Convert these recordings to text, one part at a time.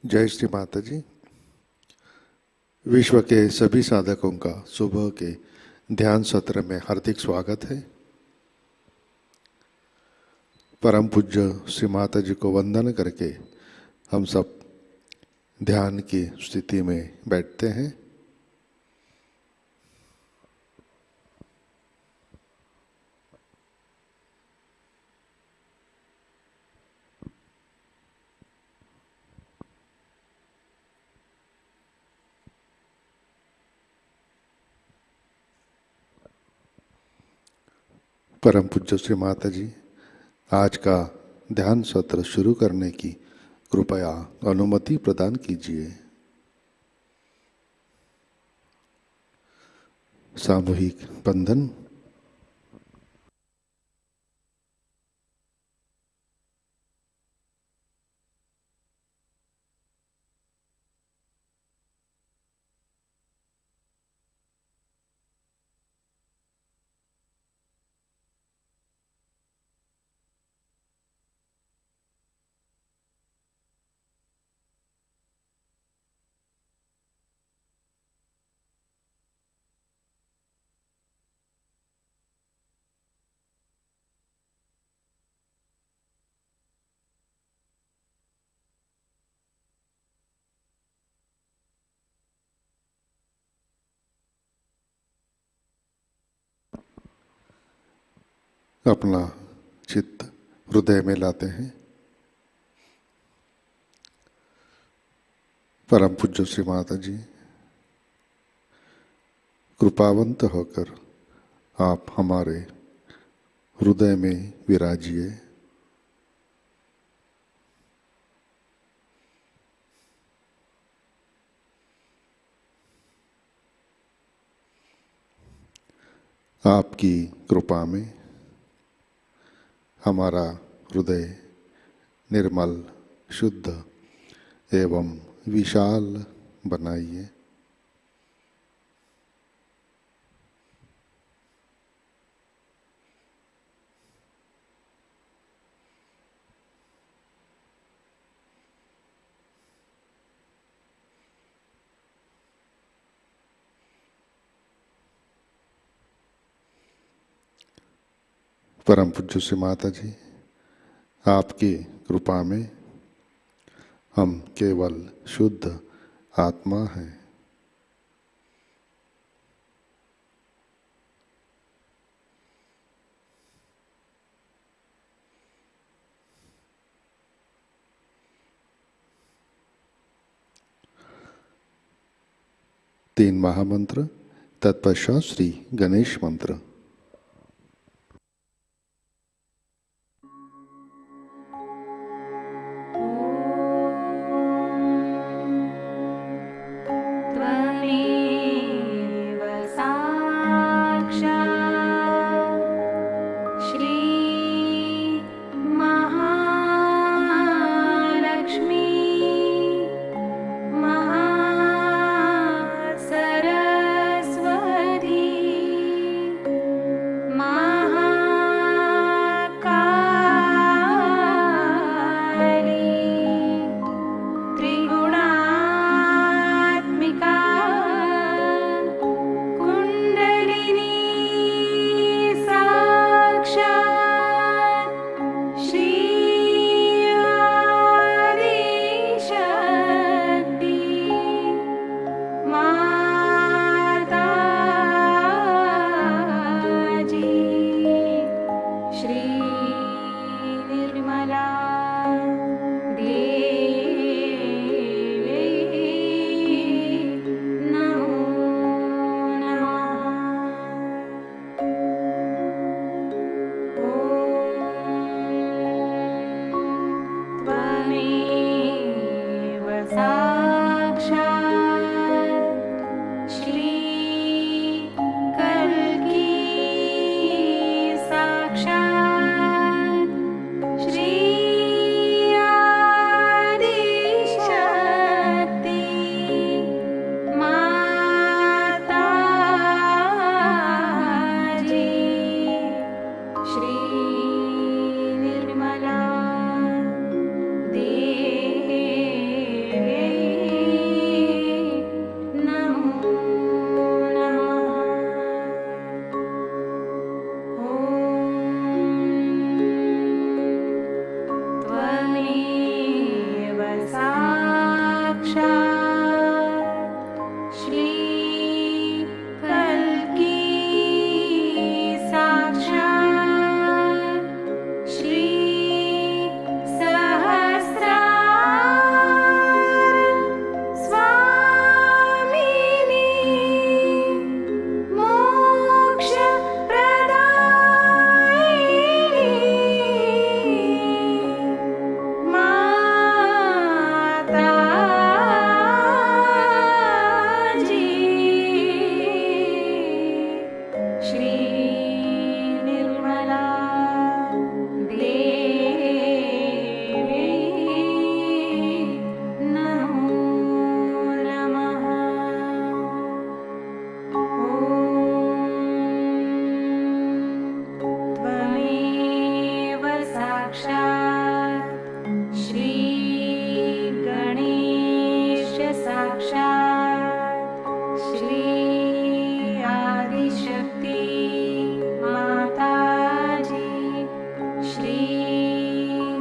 जय श्री माताजी। विश्व के सभी साधकों का सुबह के ध्यान सत्र में हार्दिक स्वागत है। परम पूज्य श्री माताजी को वंदन करके हम सब ध्यान की स्थिति में बैठते हैं। परम पूज्य श्री माताजी आज का ध्यान सत्र शुरू करने की कृपया अनुमति प्रदान कीजिए। सामूहिक बंधन। अपना चित्त हृदय में लाते हैं। परम पूज्य श्री माताजी कृपावंत होकर आप हमारे हृदय में विराजिए। आपकी कृपा में हमारा हृदय निर्मल, शुद्ध एवं विशाल बनाइए। परम पूज्य श्री माताजी आपकी कृपा में हम केवल शुद्ध आत्मा हैं। तीन महामंत्र, तत्पश्चात श्री गणेश मंत्र। निर्मला देवी नमो नमः। त्वमेव साक्षात् श्री कल्की साक्षात् श्री आदिशक्ति माताजी श्री निर्मला देवी नमो नमः। त्वमेव साक्षात् श्री कल्की साक्षात् श्री सहस्रार स्वामिनी मोक्ष प्रदायिनी माताजी श्री निर्मला देवी नमो नमः। त्वमेव साक्षात् श्री गणेश साक्षात् श्री आदिशक्ति माताजी श्री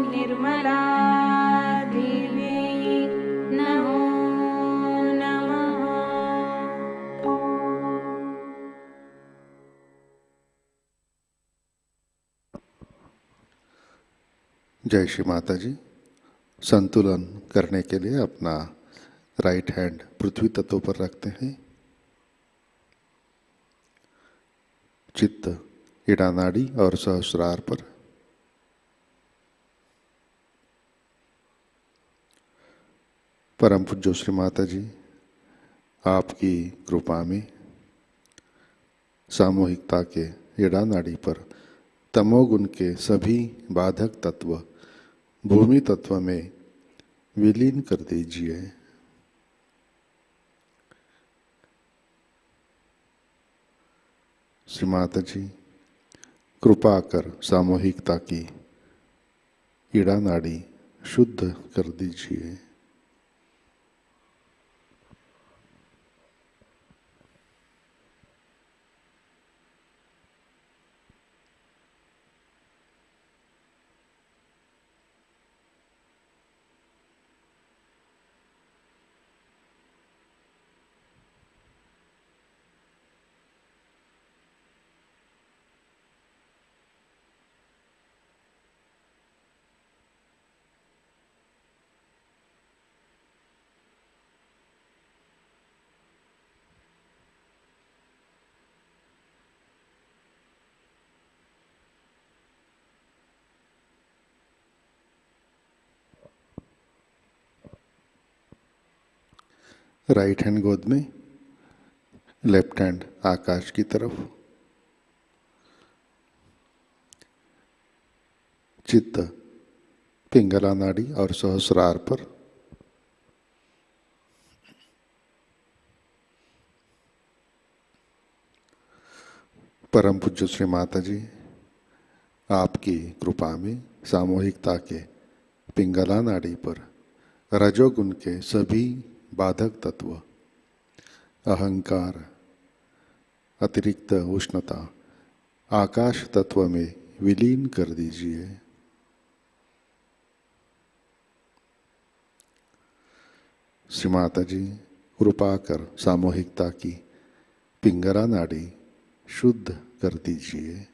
निर्मला देवी नमो नमः। जय श्री माता जी। संतुलन करने के लिए अपना राइट हैंड पृथ्वी तत्व पर रखते हैं। चित्त इड़ा नाड़ी और सहस्रार पर। परम पूज्य श्री माता जी, आपकी कृपा में सामूहिकता के इड़ा नाड़ी पर तमोगुण के सभी बाधक तत्व भूमि तत्व में विलीन कर दीजिए। श्री माता जी, कृपा कर सामूहिकता की इड़ा नाड़ी शुद्ध कर दीजिए। राइट हैंड गोद में, लेफ्ट हैंड आकाश की तरफ। चित्त पिंगला नाड़ी और सहस्रार पर। परम पूज्य श्री माता जी, आपकी कृपा में सामूहिकता के पिंगला नाड़ी पर रजोगुण के सभी बाधक तत्व, अहंकार, अतिरिक्त उष्णता आकाश तत्व में विलीन कर दीजिए। श्री माता जी, कृपा कर सामूहिकता की पिंगला नाड़ी शुद्ध कर दीजिए।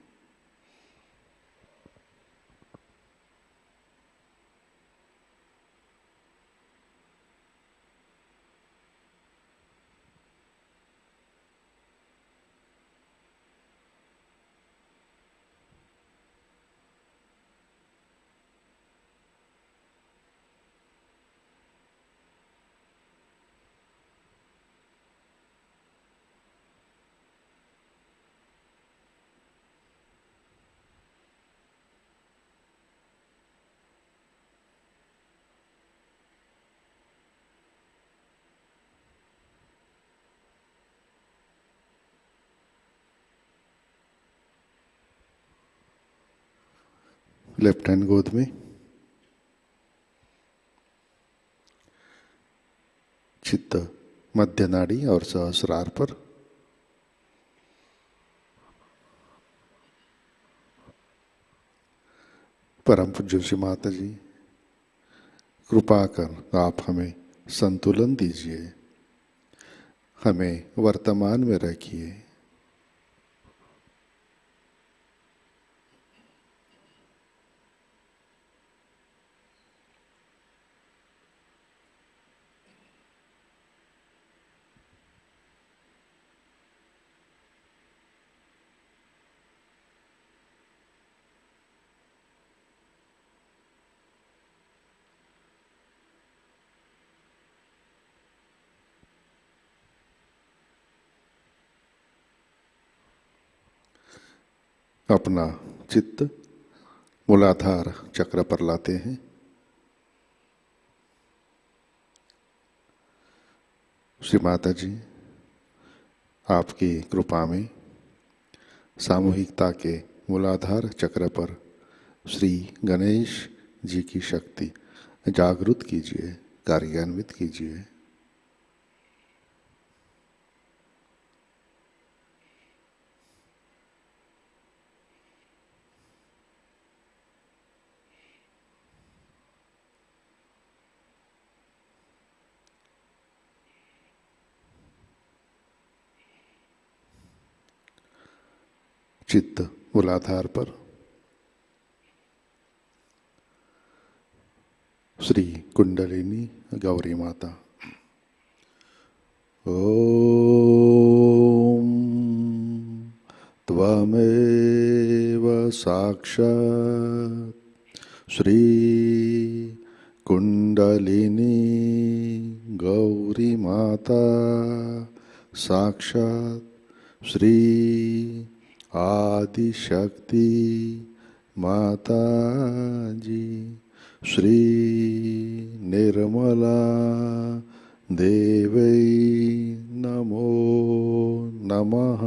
लेफ्ट हैंड गोद में, चित्त मध्य नाड़ी और सहस्रार पर। परम पूज्य श्री माता जी, कृपा कर आप हमें संतुलन दीजिए, हमें वर्तमान में रखिए। अपना चित्त मूलाधार चक्र पर लाते हैं। श्री माता जी, आपकी कृपा में सामूहिकता के मूलाधार चक्र पर श्री गणेश जी की शक्ति जागृत कीजिए, कार्यान्वित कीजिए। चित्त मूलाधार पर श्री कुंडलिनी गौरी माता। ओम त्वमेव साक्षात् श्री कुंडलिनी गौरी माता, साक्षात् श्री आदिशक्ति माता जी, श्री निर्मला देवै नमो नमः।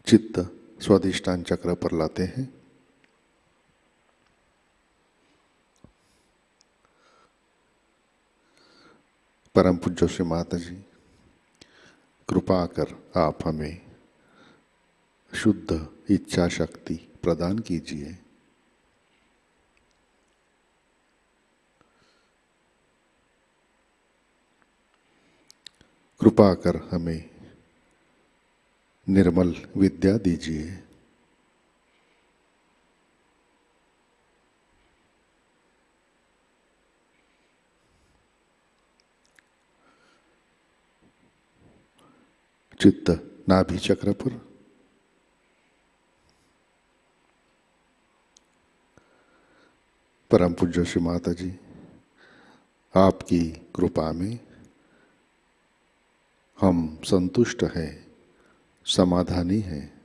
चित्त स्वाधिष्ठान चक्र पर लाते हैं। परम पूज्य श्री माता जी, कृपा कर आप हमें शुद्ध इच्छा शक्ति प्रदान कीजिए। कृपा कर हमें निर्मल विद्या दीजिए। चित्त नाभि चक्र पर परम पूज्य श्री माता जी, आपकी कृपा में हम संतुष्ट हैं, समाधानी हैं।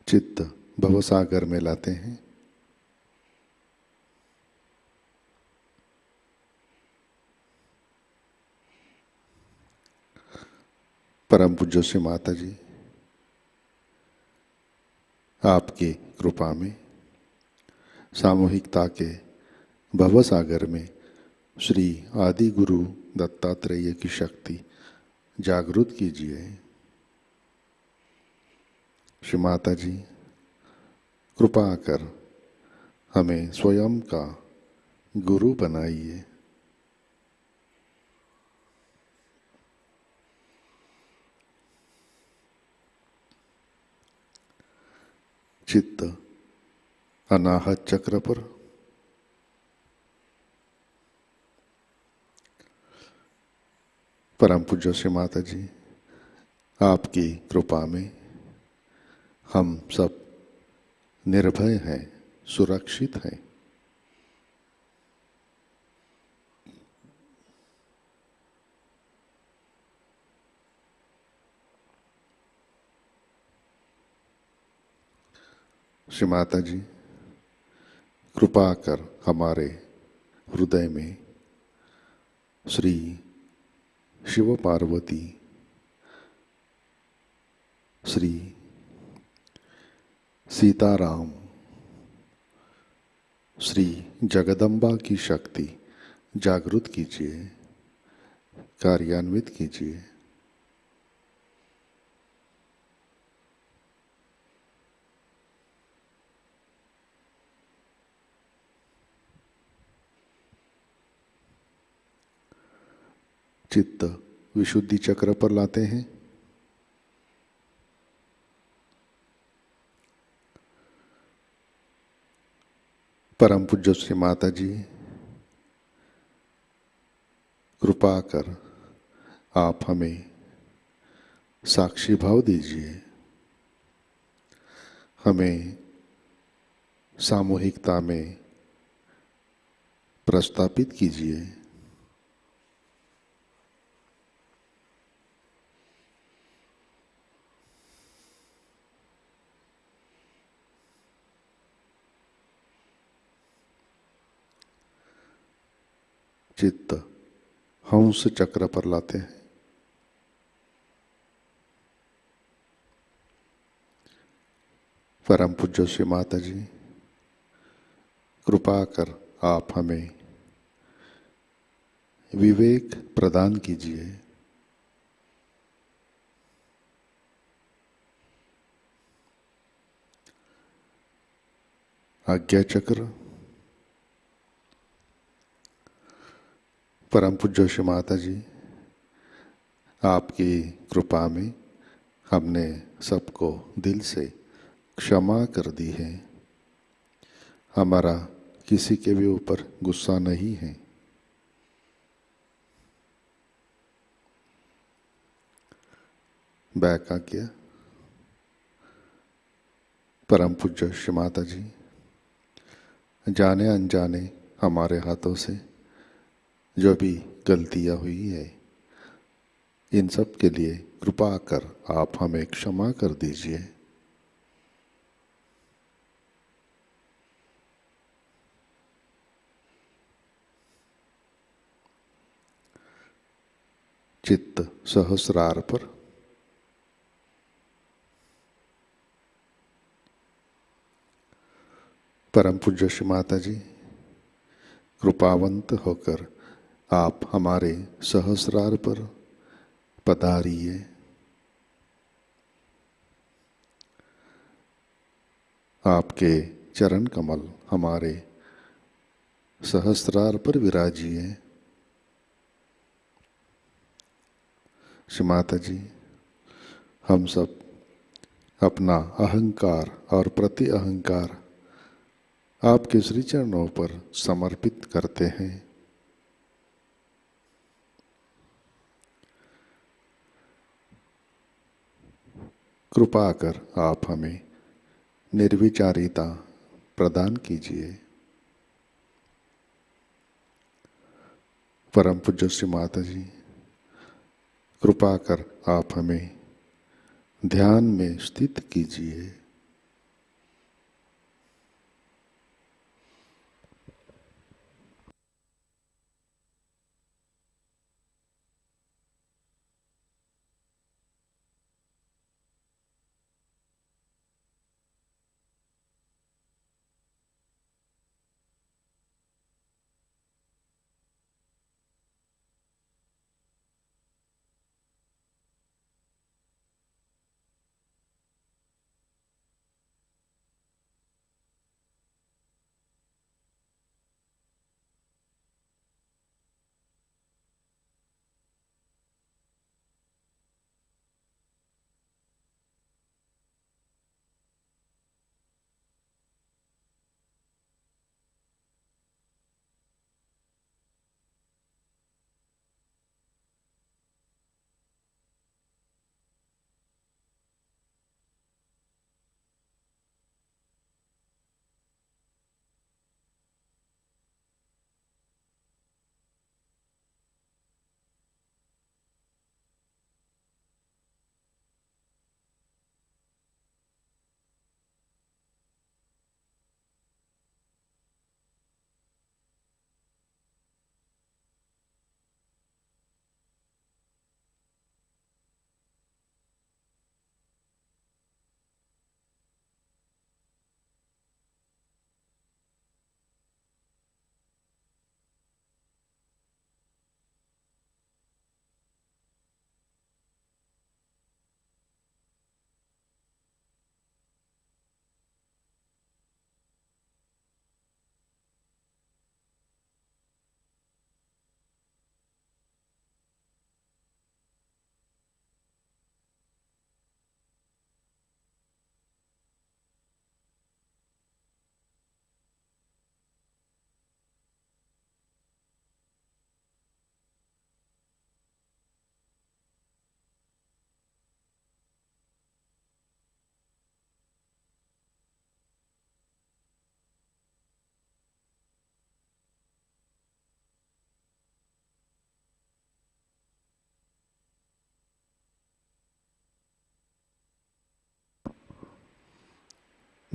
चित्त भवसागर में लाते हैं। परम पूज्य श्री माता जी, आपकी कृपा में सामूहिकता के भवसागर में श्री आदि गुरु दत्तात्रेय की शक्ति जागृत कीजिए। श्री माता जी, कृपा कर हमें स्वयं का गुरु बनाइए। चित्त अनाहत चक्र पर परम पूज्य श्री माता जी, आपकी कृपा में हम सब निर्भय हैं, सुरक्षित हैं। श्री माता जी, कृपा कर हमारे हृदय में श्री शिव पार्वती, श्री सीताराम, श्री जगदम्बा की शक्ति जागृत कीजिए, कार्यान्वित कीजिए। चित्त विशुद्धि चक्र पर लाते हैं। परम पूज्य श्री माता जी, कृपा कर आप हमें साक्षी भाव दीजिए, हमें सामूहिकता में प्रस्थापित कीजिए। चित्त हंस चक्र पर लाते हैं। परम पूज्य श्री माता जी, कृपा कर आप हमें विवेक प्रदान कीजिए, आज्ञा चक्र। परम पूज्य श्री माता जी, आपकी कृपा में हमने सबको दिल से क्षमा कर दी है। हमारा किसी के भी ऊपर गुस्सा नहीं है। बैक आज्ञा। परम पूज्य श्री माता जी, जाने अनजाने हमारे हाथों से जो भी गलतियां हुई है, इन सब के लिए कृपा कर आप हमें क्षमा कर दीजिए। चित्त सहस्रार पर। परम पूज्य श्री माता जी, कृपावंत होकर आप हमारे सहस्रार पर पधारिए। आपके चरण कमल हमारे सहस्रार पर विराजिए। श्री माता जी, हम सब अपना अहंकार और प्रति अहंकार आपके श्री चरणों पर समर्पित करते हैं। कृपा कर आप हमें निर्विचारिता प्रदान कीजिए। परम पूज्य श्री माता जी, कृपा कर आप हमें ध्यान में स्थित कीजिए।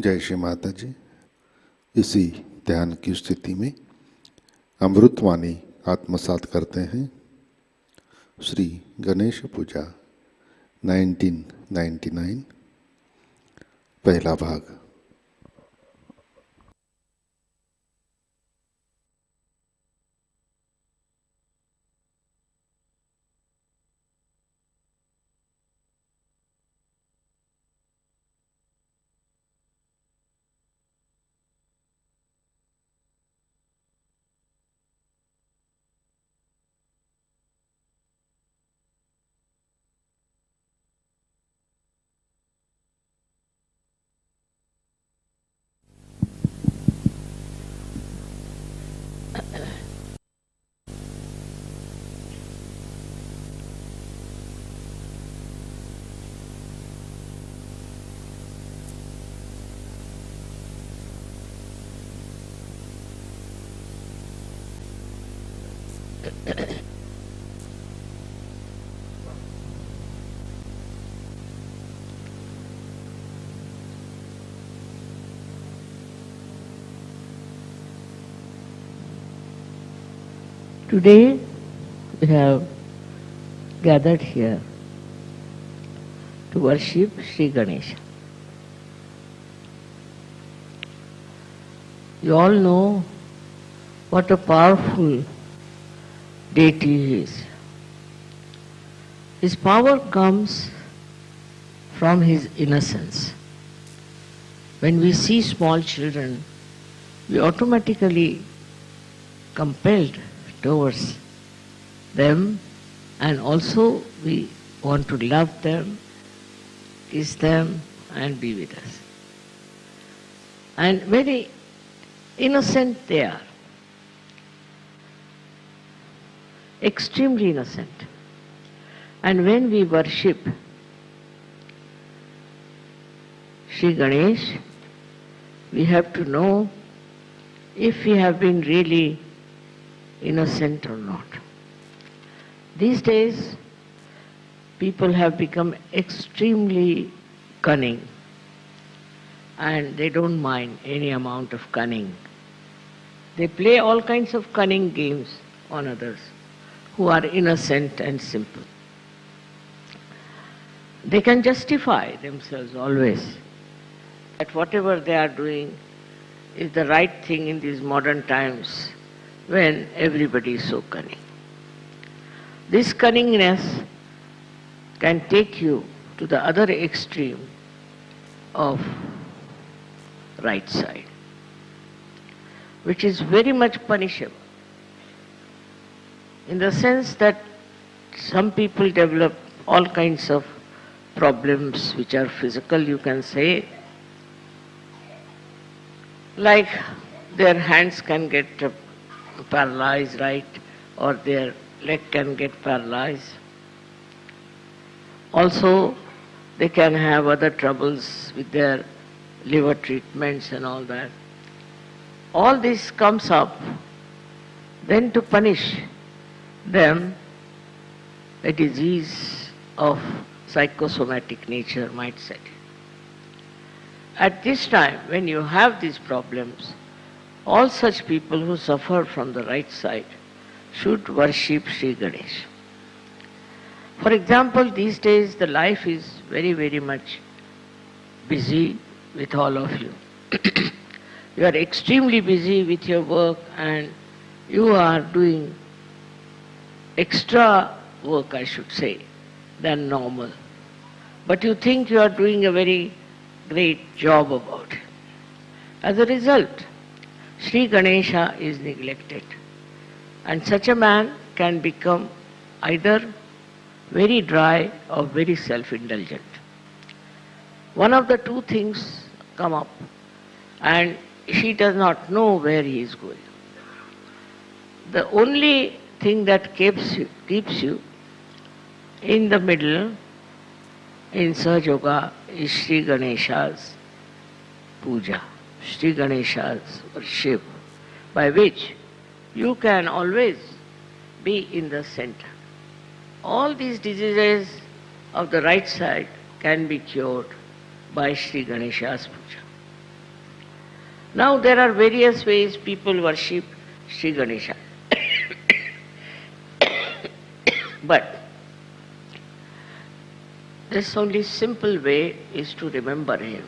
जय श्री माता जी। इसी ध्यान की स्थिति में अमृतवाणी आत्मसात करते हैं। श्री गणेश पूजा 1999 पहला भाग। Today we have gathered here to worship Shri Ganesha. You all know what a powerful deity he is. His power comes from his innocence. When we see small children, we automatically compelled towards them, and also we want to love them, kiss them and be with us. And very innocent they are, extremely innocent. And when we worship Shri Ganesh, we have to know if we have been really innocent or not. These days, people have become extremely cunning, and they don't mind any amount of cunning. They play all kinds of cunning games on others who are innocent and simple. They can justify themselves always that whatever they are doing is the right thing in these modern times when everybody is so cunning. This cunningness can take you to the other extreme of right side, which is very much punishable, in the sense that some people develop all kinds of problems which are physical, you can say, like their hands can get paralyzed, right, or their leg can get paralyzed. Also, they can have other troubles with their liver treatments and all that. All this comes up, then to punish them, a disease of psychosomatic nature might set in. At this time, when you have these problems, all such people who suffer from the right side should worship Shri Ganesh. For example, these days the life is very, very much busy with all of you. You are extremely busy with your work and you are doing extra work, I should say, than normal. But you think you are doing a very great job about it. As a result, Shri Ganesha is neglected, and such a man can become either very dry or very self-indulgent. One of the two things come up, and he does not know where he is going. The only thing that keeps you in the middle in SahajaYoga is Shri Ganesha's Puja, Shri Ganesha's worship, by which you can always be in the center. All these diseases of the right side can be cured by Shri Ganesha's Puja. Now there are various ways people worship Shri Ganesha. But this only simple way is to remember him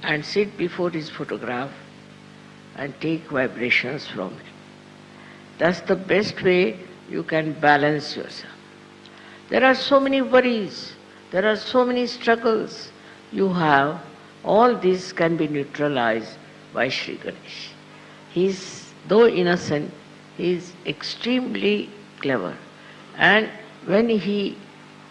and sit before his photograph and take vibrations from him. That's the best way you can balance yourself. There are so many worries, there are so many struggles you have. All this can be neutralized by Shri Ganesh. He is, though innocent, he is extremely clever. And when he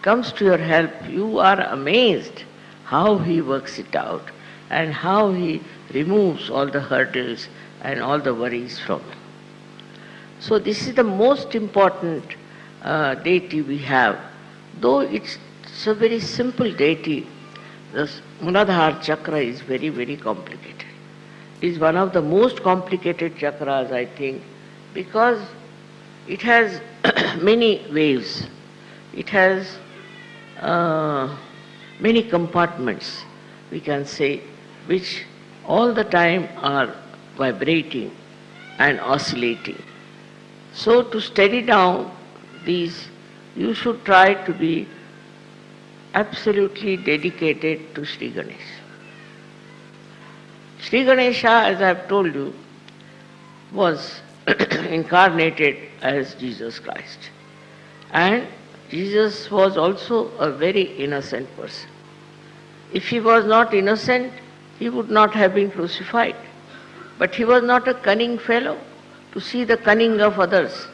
comes to your help, you are amazed how he works it out and how he removes all the hurdles and all the worries from you. So this is the most important deity we have. Though it's a very simple deity, the Muladhara chakra is very, very complicated. It is one of the most complicated chakras, I think, because it has many waves. It has many compartments, we can say, which all the time are vibrating and oscillating. So to steady down these, you should try to be absolutely dedicated to Shri Ganesh. Shri Ganesha, as I have told you, was incarnated as Jesus Christ. And Jesus was also a very innocent person. If he was not innocent, he would not have been crucified. But he was not a cunning fellow to see the cunning of others.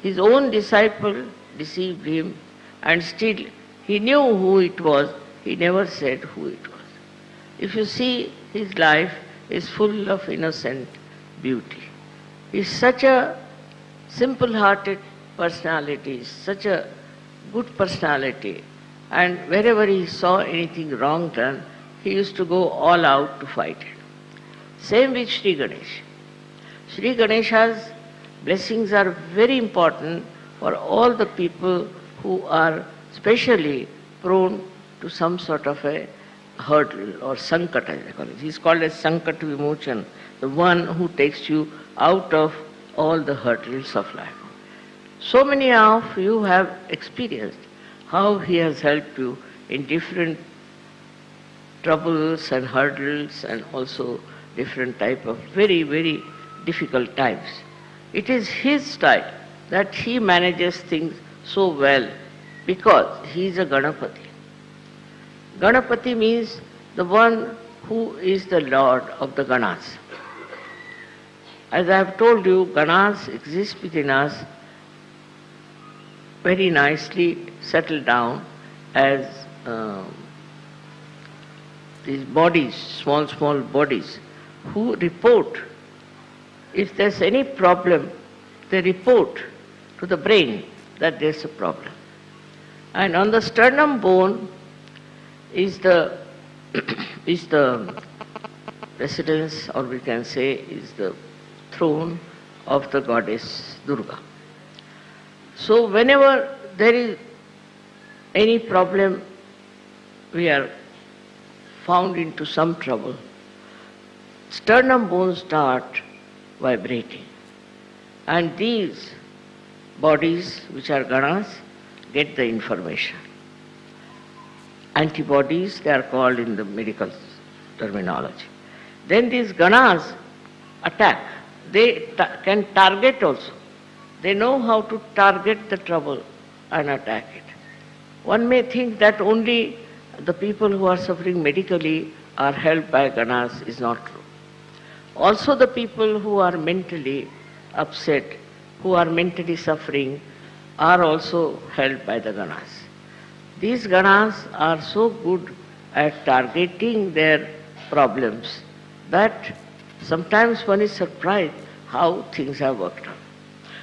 His own disciple deceived him, and still he knew who it was. He never said who it was. If you see, his life is full of innocent beauty. He is such a simple-hearted personality, such a good personality, and wherever he saw anything wrong done, he used to go all out to fight it. Same with Shri Ganesh. Shri Ganesha's blessings are very important for all the people who are specially prone to some sort of a hurdle or sankat, as they call it. He is called as sankat vimochan, the one who takes you out of all the hurdles of life. So many of you have experienced how he has helped you in different troubles and hurdles and also different type of very, very difficult times. It is his style that he manages things so well because he is a Ganapati. Ganapati means the one who is the Lord of the Ganas. As I have told you, Ganas exist within us very nicely settled down as these bodies, small, small bodies, who report. If there's any problem, they report to the brain that there's a problem. And on the sternum bone is the residence, or we can say is the throne of the goddess Durga. So whenever there is any problem, we are found into some trouble, sternum bones start vibrating. And these bodies, which are ganas, get the information. Antibodies, they are called in the medical terminology. Then these ganas attack. They can target also. They know how to target the trouble and attack it. One may think that only the people who are suffering medically are helped by ganas. Is not true. Also the people who are mentally upset, who are mentally suffering, are also helped by the ganas. These ganas are so good at targeting their problems that sometimes one is surprised how things have worked out.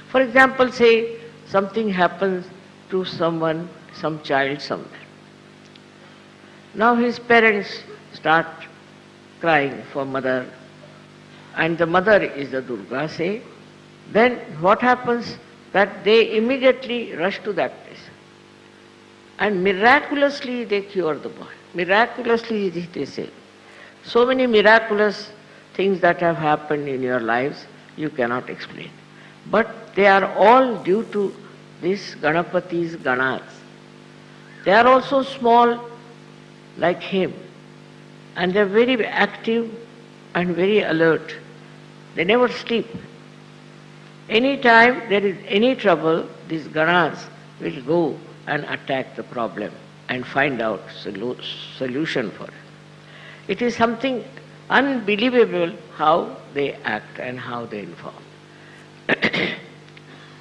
For example, say something happens to someone, some child somewhere. Now his parents start crying for mother, and the mother is the Durga, say. Then what happens? That they immediately rush to that place. And miraculously they cure the boy. Miraculously, they say. So many miraculous things that have happened in your lives you cannot explain. But they are all due to this Ganapati's ganas. They are also small like him, and they are very active and very alert. They never sleep. Any time there is any trouble, these ganas will go and attack the problem and find out solution for it. It is something unbelievable how they act and how they inform.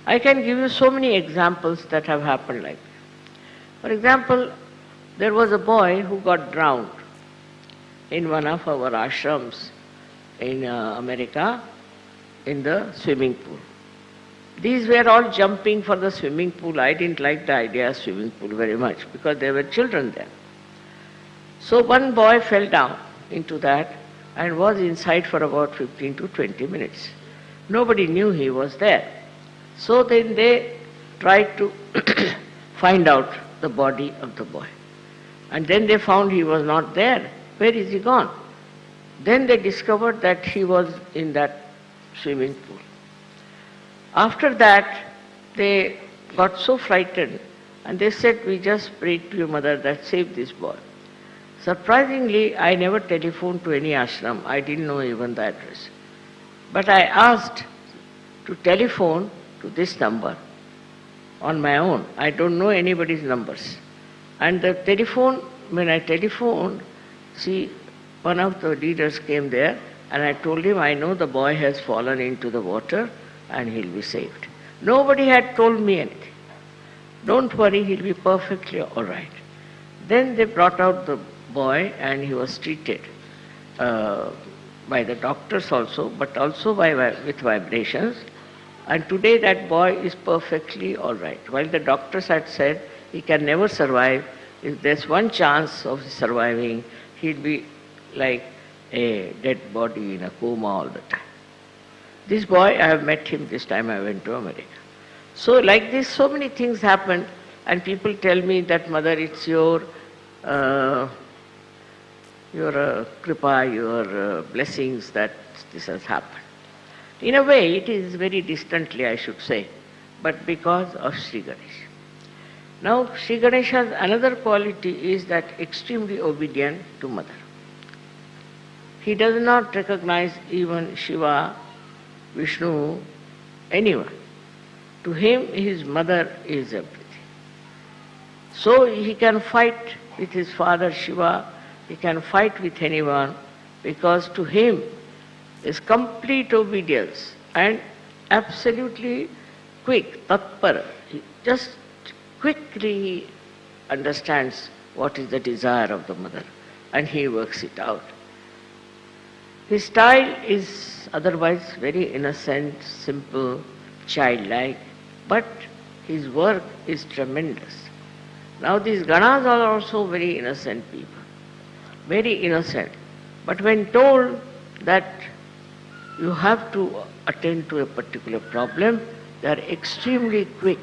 I can give you so many examples that have happened like this. For example, there was a boy who got drowned in one of our ashrams in America in the swimming pool. These were all jumping for the swimming pool. I didn't like the idea of swimming pool very much because there were children there. So one boy fell down into that and was inside for about 15 to 20 minutes. Nobody knew he was there. So then they tried to find out the body of the boy. And then they found he was not there. Where is he gone? Then they discovered that he was in that swimming pool. After that, they got so frightened and they said, we just prayed to your mother that save this boy. Surprisingly, I never telephoned to any ashram. I didn't know even the address. But I asked to telephone to this number on my own. I don't know anybody's numbers. And the telephone, when I telephoned, one of the leaders came there and I told him, I know the boy has fallen into the water and he'll be saved. Nobody had told me anything. Don't worry, he'll be perfectly all right. Then they brought out the boy and he was treated by the doctors also, but also with vibrations. And today that boy is perfectly all right. While the doctors had said he can never survive, if there's one chance of surviving, he'll be like a dead body in a coma all the time. This boy, I have met him this time I went to America. So like this, so many things happen, and people tell me that, Mother, it's your kripa, your blessings that this has happened. In a way, it is very distantly, I should say, but because of Shri Ganesh. Now, Shri Ganesha's another quality is that extremely obedient to Mother. He does not recognize even Shiva, Vishnu, anyone. To him, his mother is everything. So he can fight with his father Shiva, he can fight with anyone, because to him is complete obedience and absolutely quick, tatpara. He just quickly understands what is the desire of the mother and he works it out. His style is otherwise very innocent, simple, childlike, but his work is tremendous. Now these ganas are also very innocent people, very innocent. But when told that you have to attend to a particular problem, they are extremely quick,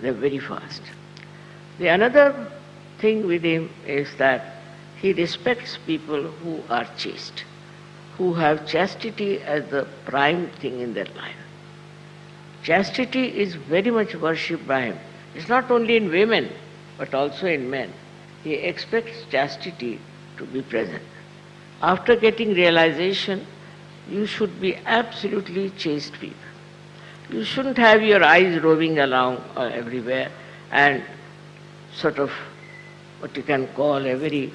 they are very fast. The another thing with him is that he respects people who are chaste, who have chastity as the prime thing in their life. Chastity is very much worshipped by him. It's not only in women, but also in men. He expects chastity to be present. After getting realization, you should be absolutely chaste people. You shouldn't have your eyes roving along everywhere and sort of what you can call a very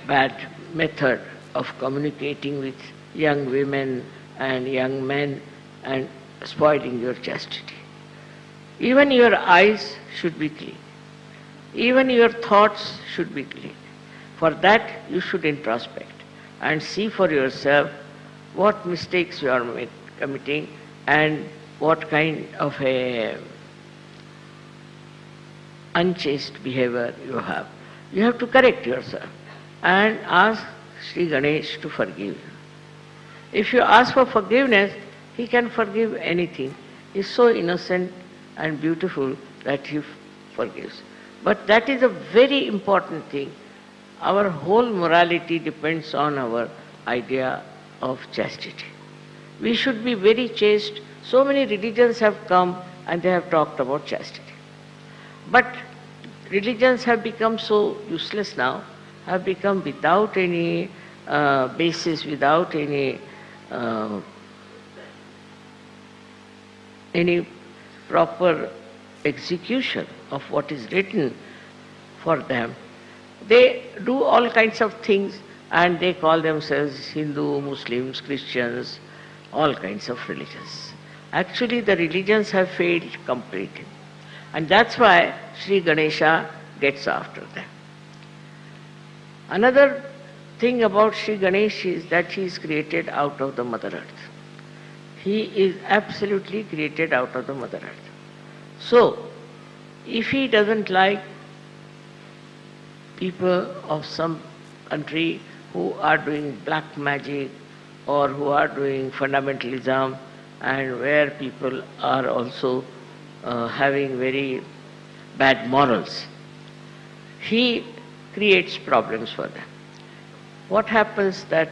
bad method of communicating with young women and young men and spoiling your chastity. Even your eyes should be clean. Even your thoughts should be clean. For that you should introspect and see for yourself what mistakes you are committing and what kind of a unchaste behavior you have. You have to correct yourself and ask Shri Ganesh to forgive you. If you ask for forgiveness, he can forgive anything. He is so innocent and beautiful that he forgives. But that is a very important thing. Our whole morality depends on our idea of chastity. We should be very chaste. So many religions have come and they have talked about chastity. But religions have become so useless now, have become without any basis, without any proper execution of what is written for them. They do all kinds of things and they call themselves Hindu, Muslims, Christians, all kinds of religions. Actually, the religions have failed completely. And that's why Shri Ganesha gets after them. Another thing about Shri Ganesh is that he is created out of the Mother Earth. He is absolutely created out of the Mother Earth. So, if he doesn't like people of some country who are doing black magic or who are doing fundamentalism and where people are also having very bad morals, he creates problems for them. What happens that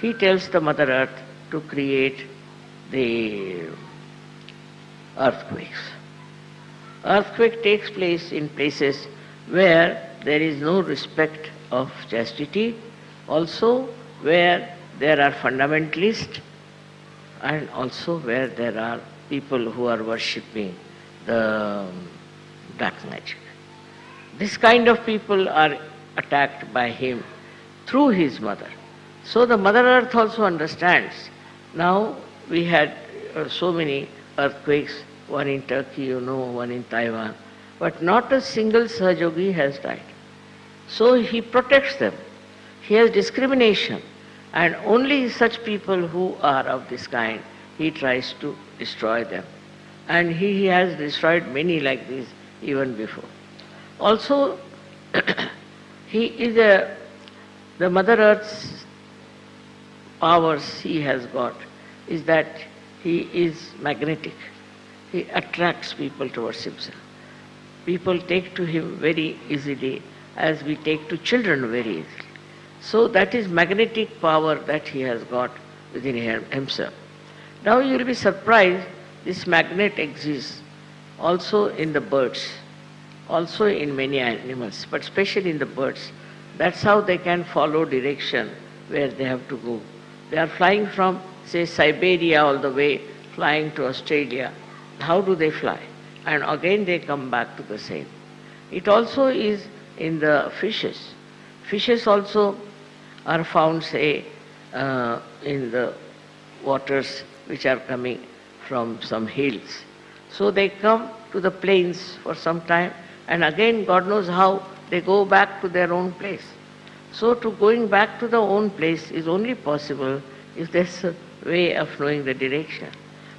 he tells the Mother Earth to create the earthquakes. Earthquake takes place in places where there is no respect of chastity, also where there are fundamentalists and also where there are people who are worshipping the black magic. This kind of people are attacked by him through his mother. So the Mother Earth also understands. Now we had so many earthquakes, one in Turkey, one in Taiwan, but not a single Sahajayogi has died. So he protects them. He has discrimination, and only such people who are of this kind, he tries to destroy them. And he has destroyed many like this even before. Also, he is the Mother Earth's powers he has got is that he is magnetic. He attracts people towards himself. People take to him very easily as we take to children very easily. So that is magnetic power that he has got within himself. Now you will be surprised, this magnet exists also in the birds, also in many animals, but especially in the birds. That's how they can follow direction where they have to go. They are flying from, say, Siberia all the way, flying to Australia. How do they fly? And again they come back to the same. It also is in the fishes. Fishes also are found, say, in the waters which are coming from some hills. So they come to the plains for some time, and again God knows how they go back to their own place. So to going back to the own place is only possible if there's a way of knowing the direction.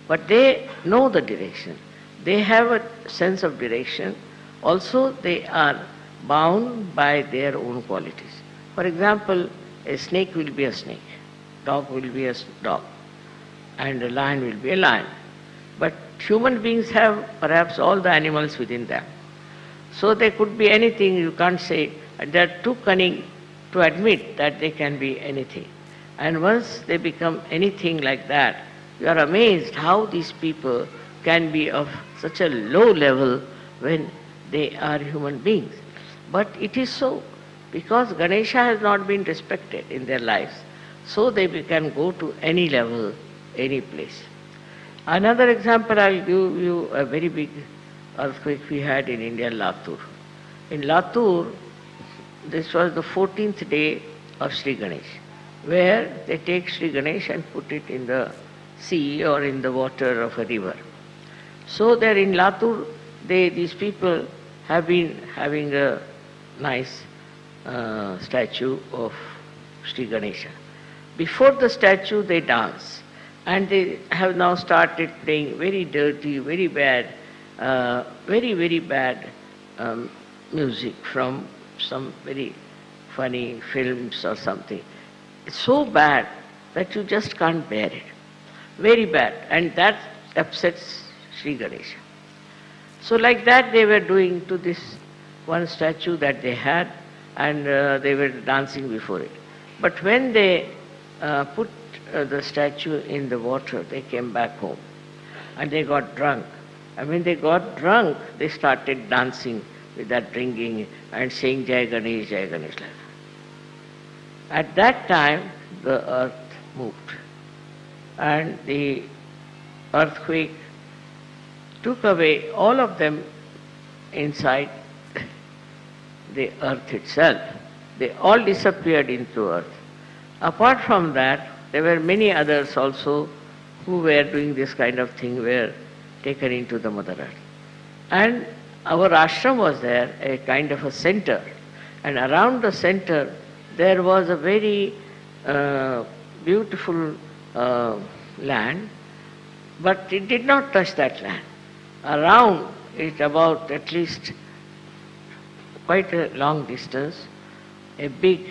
But they know the direction. They have a sense of direction. Also they are bound by their own qualities. For example, a snake will be a snake, dog will be a dog, and a lion will be a lion. But human beings have perhaps all the animals within them. So they could be anything, you can't say. They are too cunning to admit that they can be anything. And once they become anything like that, you are amazed how these people can be of such a low level when they are human beings. But it is so, because Ganesha has not been respected in their lives, so they can go to any level, any place. Another example, I'll give you a very big earthquake we had in India, Latur. In Latur, this was the 14th day of Shri Ganesh, where they take Shri Ganesh and put it in the sea or in the water of a river. So there in Latur, these people have been having a nice statue of Shri Ganesha. Before the statue, they dance, and they have now started playing very dirty, very bad, very bad music from some very funny films or something. It's so bad that you just can't bear it. Very bad. And that upsets Shri Ganesha. So like that they were doing to this one statue that they had, and they were dancing before it. But when they put the statue in the water, they came back home and they got drunk. And when they got drunk, they started dancing with that drinking and saying Jai Ganesh, Jai Ganesh. At that time, the earth moved. And the earthquake took away all of them inside the earth itself. They all disappeared into earth. Apart from that, there were many others also who were doing this kind of thing, were taken into the Mother Earth. And our ashram was there, a kind of a center. And around the center, there was a very beautiful land, but it did not touch that land. Around it, about at least quite a long distance, a big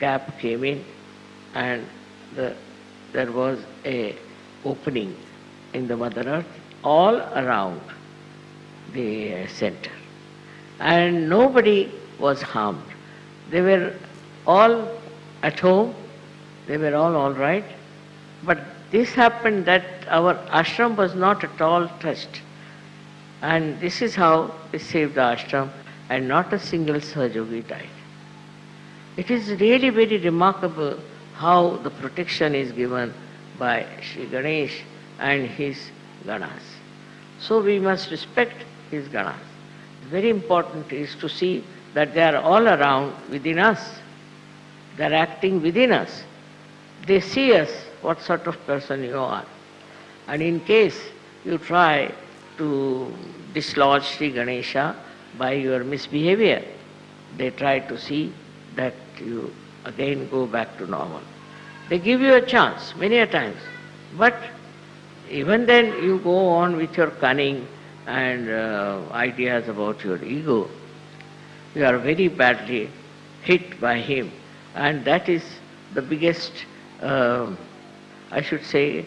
gap came in, and there was a opening in the Mother Earth all around the center. And nobody was harmed. They were all at home, they were all right. But this happened that our ashram was not at all touched. And this is how we saved the ashram, and not a single Sahajayogi died. It is really very remarkable how the protection is given by Shri Ganesh and his Ganas. So we must respect his Ganas. Very important is to see that they are all around within us. They are acting within us. They see us, what sort of person you are. And in case you try to dislodge Shri Ganesha by your misbehavior, they try to see that you again go back to normal. They give you a chance many a times, but even then you go on with your cunning and ideas about your ego. You are very badly hit by him, and that is the biggest, I should say,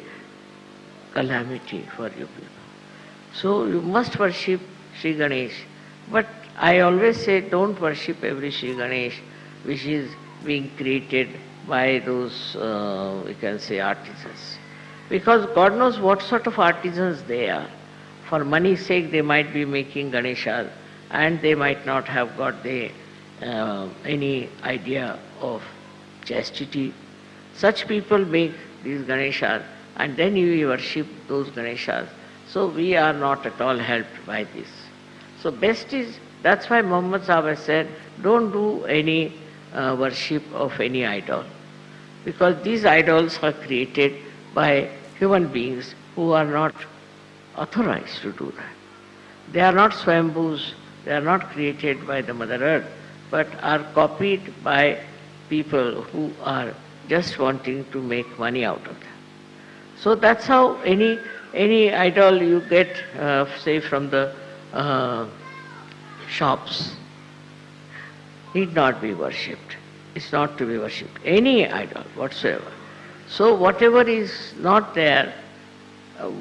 calamity for you people. So you must worship Shri Ganesh, but I always say don't worship every Shri Ganesh which is being created by those, we can say, artisans. Because God knows what sort of artisans they are. For money's sake they might be making Ganeshas, and they might not have got any idea of chastity. Such people make these Ganeshas, and then you worship those Ganeshas. So we are not at all helped by this. So best is, that's why Mahotsav said, don't do any worship of any idol. Because these idols are created by human beings who are not authorized to do that. They are not Swambhus, they are not created by the Mother Earth, but are copied by people who are just wanting to make money out of them. So that's how any idol you get, say from the shops, need not be worshipped. It's not to be worshipped. Any idol whatsoever. So whatever is not there,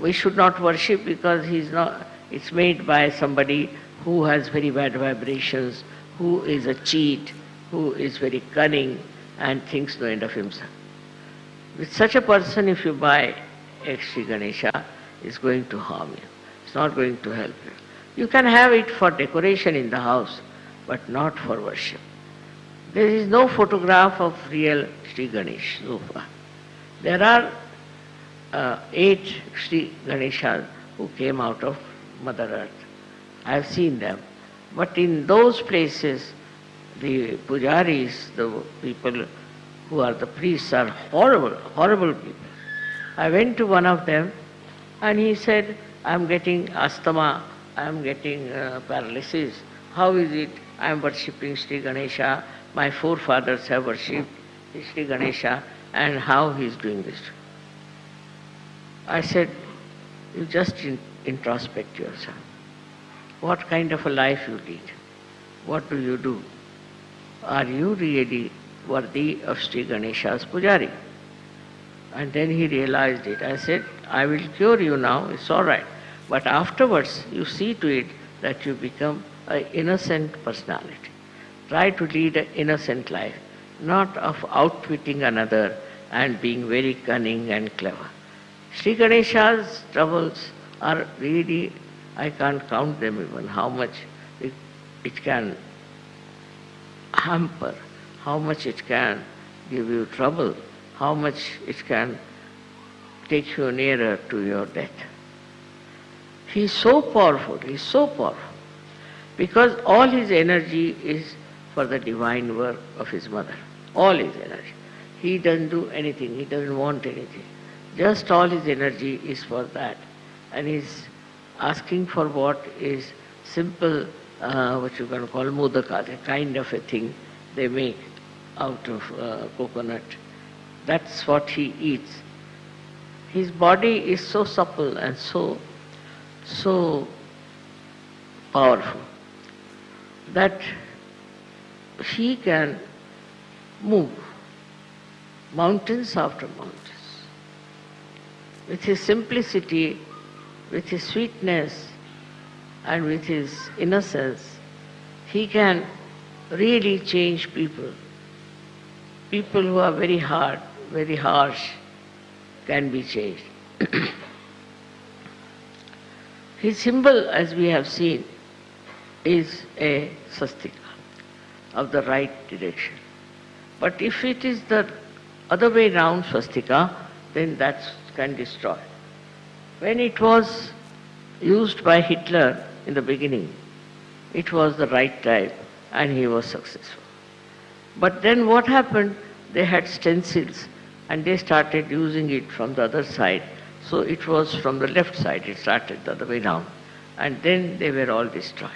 we should not worship, because it's made by somebody who has very bad vibrations, who is a cheat, who is very cunning and thinks no end of himself. With such a person, if you buy a Shri Ganesha, it's going to harm you. It's not going to help you. You can have it for decoration in the house, but not for worship. There is no photograph of real Shri Ganesh so far. There are 8 Shri Ganeshas who came out of Mother Earth. I have seen them. But in those places, the pujaris, the people who are the priests, are horrible, horrible people. I went to one of them and he said, I am getting asthma, I am getting paralysis. How is it? I am worshipping Shri Ganesha. My forefathers have worshipped Shri Ganesha, and how he is doing this. I said, you just introspect yourself. What kind of a life you lead? What do you do? Are you really worthy of Shri Ganesha's pujari? And then he realized it. I said, I will cure you now, it's all right. But afterwards, you see to it that you become an innocent personality. Try to lead an innocent life, not of outwitting another and being very cunning and clever. Shri Ganesha's troubles are really, I can't count them even, how much it can hamper, how much it can give you trouble, how much it can take you nearer to your death. He is so powerful, because all his energy is for the divine work of his mother. All his energy. He doesn't do anything, he doesn't want anything. Just all his energy is for that. And he's asking for what is simple, what you can call mudaka, a kind of a thing they make out of coconut. That's what he eats. His body is so supple and so powerful that he can move mountains after mountains. With his simplicity, with his sweetness, and with his innocence, he can really change people. People who are very hard, very harsh, can be changed. His symbol, as we have seen, is a swastika of the right direction. But if it is the other way round swastika, then that can destroy. When it was used by Hitler in the beginning, it was the right type and he was successful. But then what happened? They had stencils and they started using it from the other side. So it was from the left side, it started the other way round. And then they were all destroyed.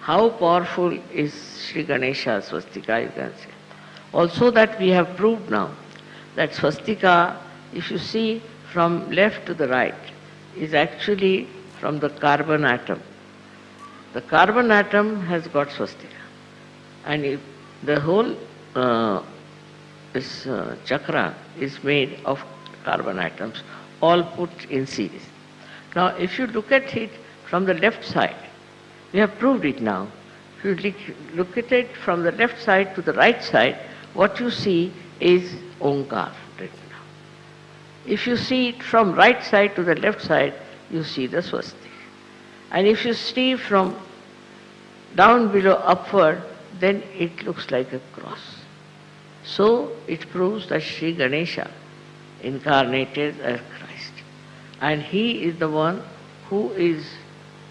How powerful is Shri Ganesha swastika, you can say. Also that we have proved now, that swastika, if you see from left to the right, is actually from the carbon atom. The carbon atom has got swastika. And if the whole chakra is made of carbon atoms, all put in series. Now, if you look at it from the left side, we have proved it now. If you look at it from the left side to the right side, what you see is Omkar written down. If you see it from right side to the left side, you see the swastika. And if you see from down below upward, then it looks like a cross. So it proves that Shri Ganesha incarnated as Christ. And he is the one who is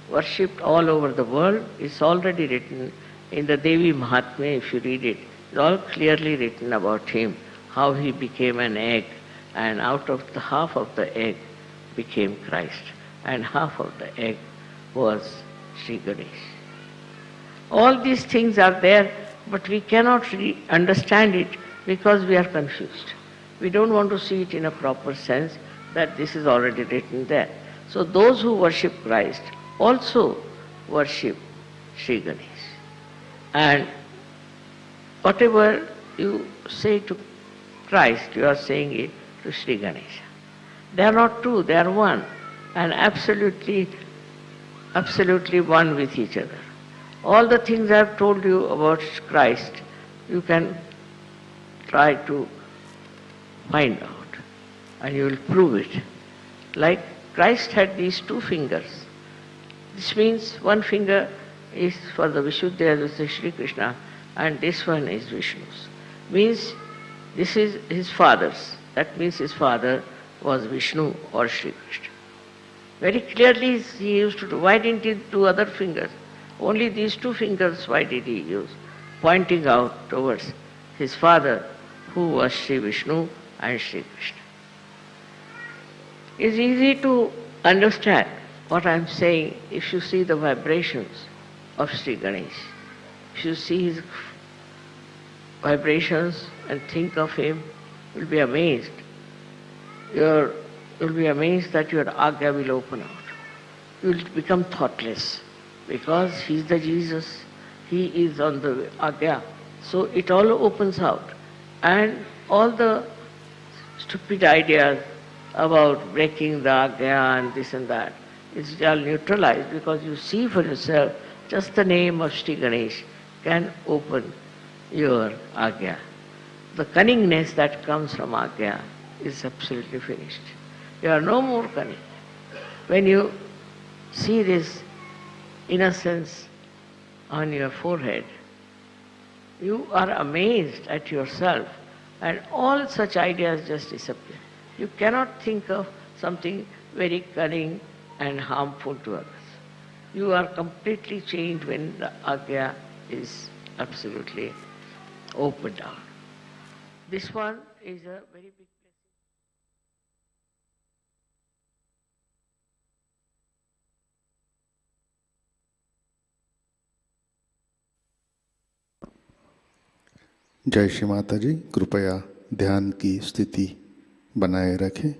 worshipped all over the world. It's already written in the Devi Mahatmya, if you read it. It's all clearly written about him, how he became an egg, and out of the half of the egg became Christ, and half of the egg was Shri Ganesh. All these things are there, but we cannot understand it because we are confused. We don't want to see it in a proper sense that this is already written there. So those who worship Christ also worship Shri Ganesh. And whatever you say to Christ, you are saying it to Shri Ganesha. They are not two, they are one, and absolutely one with each other. All the things I have told you about Christ, you can try to find out, and you will prove it. Like Christ had these two fingers. This means one finger is for the Vishuddha, this is Shri Krishna, and this one is Vishnu's. Means this is his father's. That means his father was Vishnu or Shri Krishna. Very clearly he used to do. Why didn't he do other fingers? Only these two fingers, why did he use? Pointing out towards his father, who was Shri Vishnu and Shri Krishna. It's easy to understand what I am saying if you see the vibrations of Shri Ganesh. If you see his vibrations and think of him, you will be amazed. You will be amazed that your agya will open out. You will become thoughtless because he is the Jesus. He is on the agya. So it all opens out. And all the stupid ideas about breaking the agya and this and that is all neutralized because you see for yourself just the name of Shri Ganesh can open your agya. the cunningness that comes from Agya is absolutely finished. You are no more cunning. When you see this innocence on your forehead, you are amazed at yourself and all such ideas just disappear. You cannot think of something very cunning and harmful to others. You are completely changed when the Agya is absolutely opened out. This one is a very big blessing. जय श्री माता जी, कृपया ध्यान की स्थिति बनाए रखें।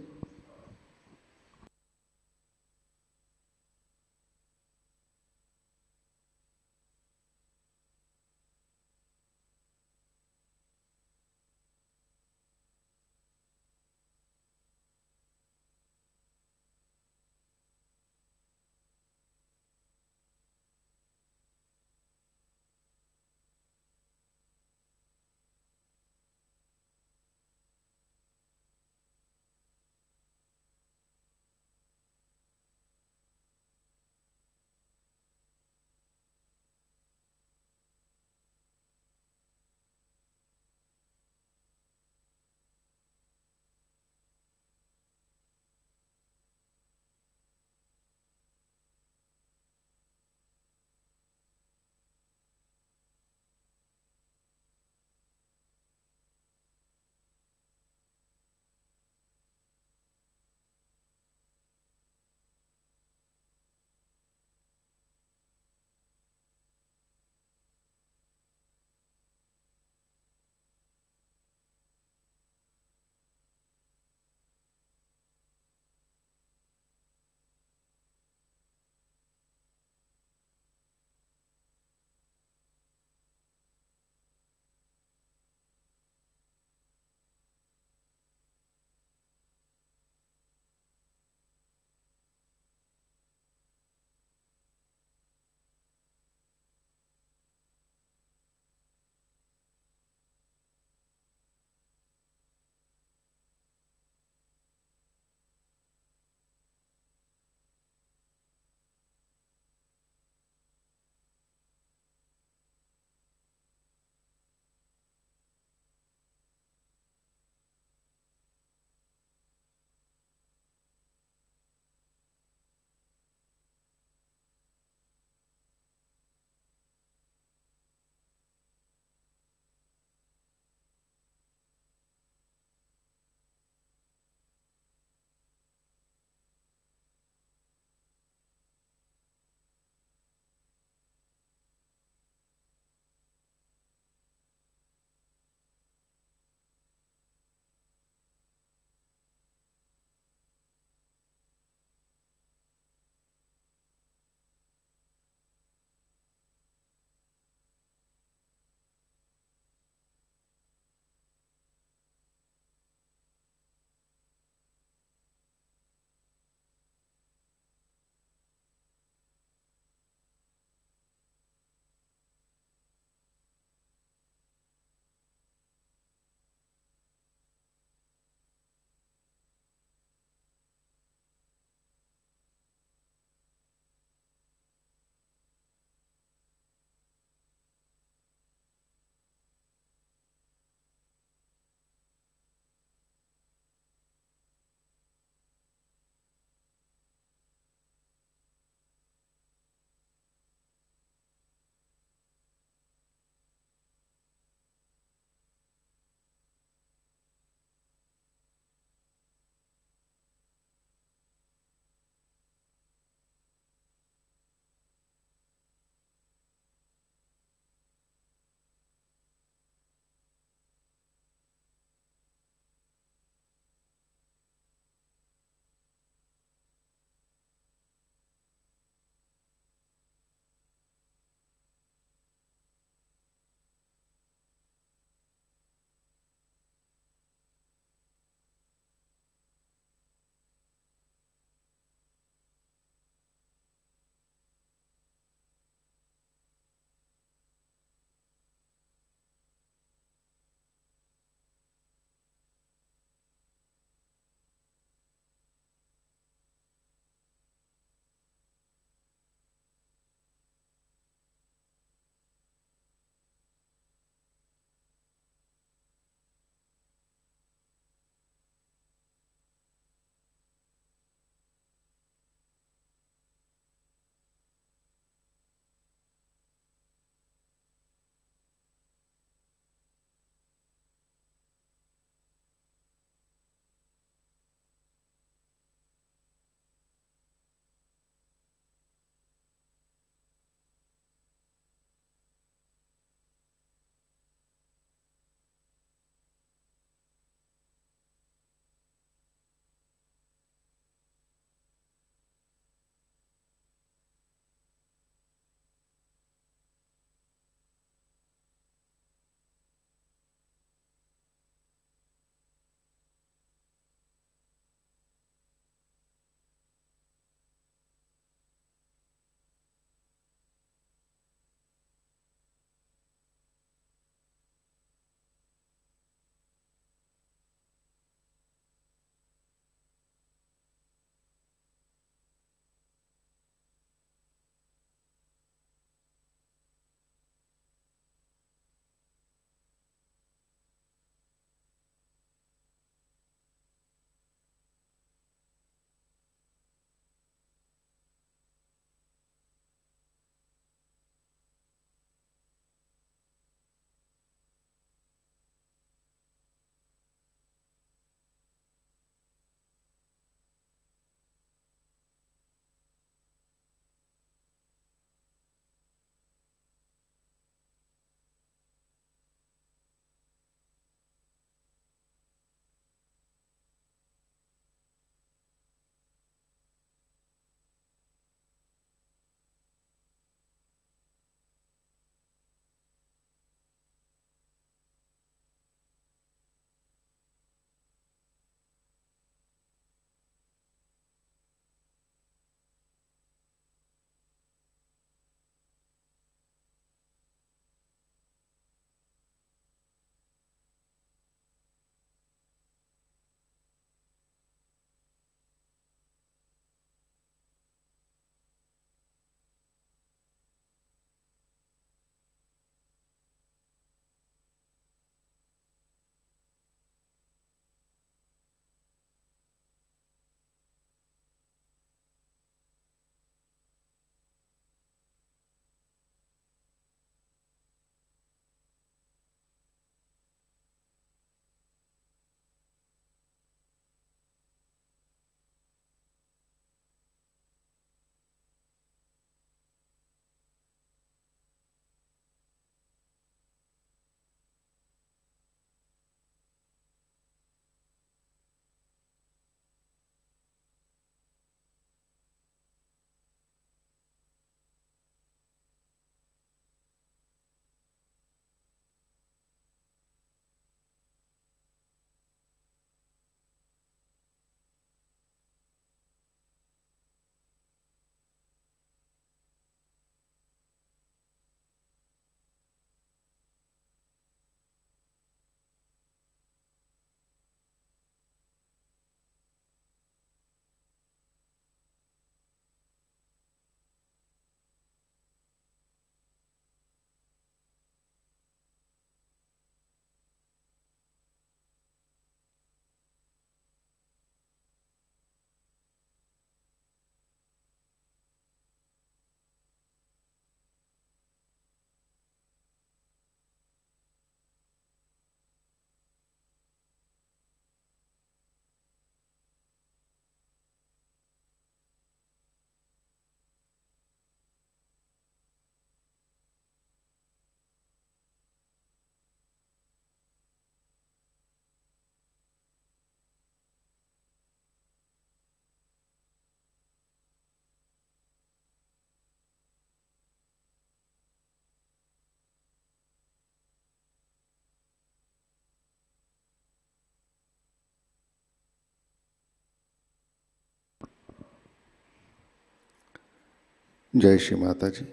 जय श्री माता जी।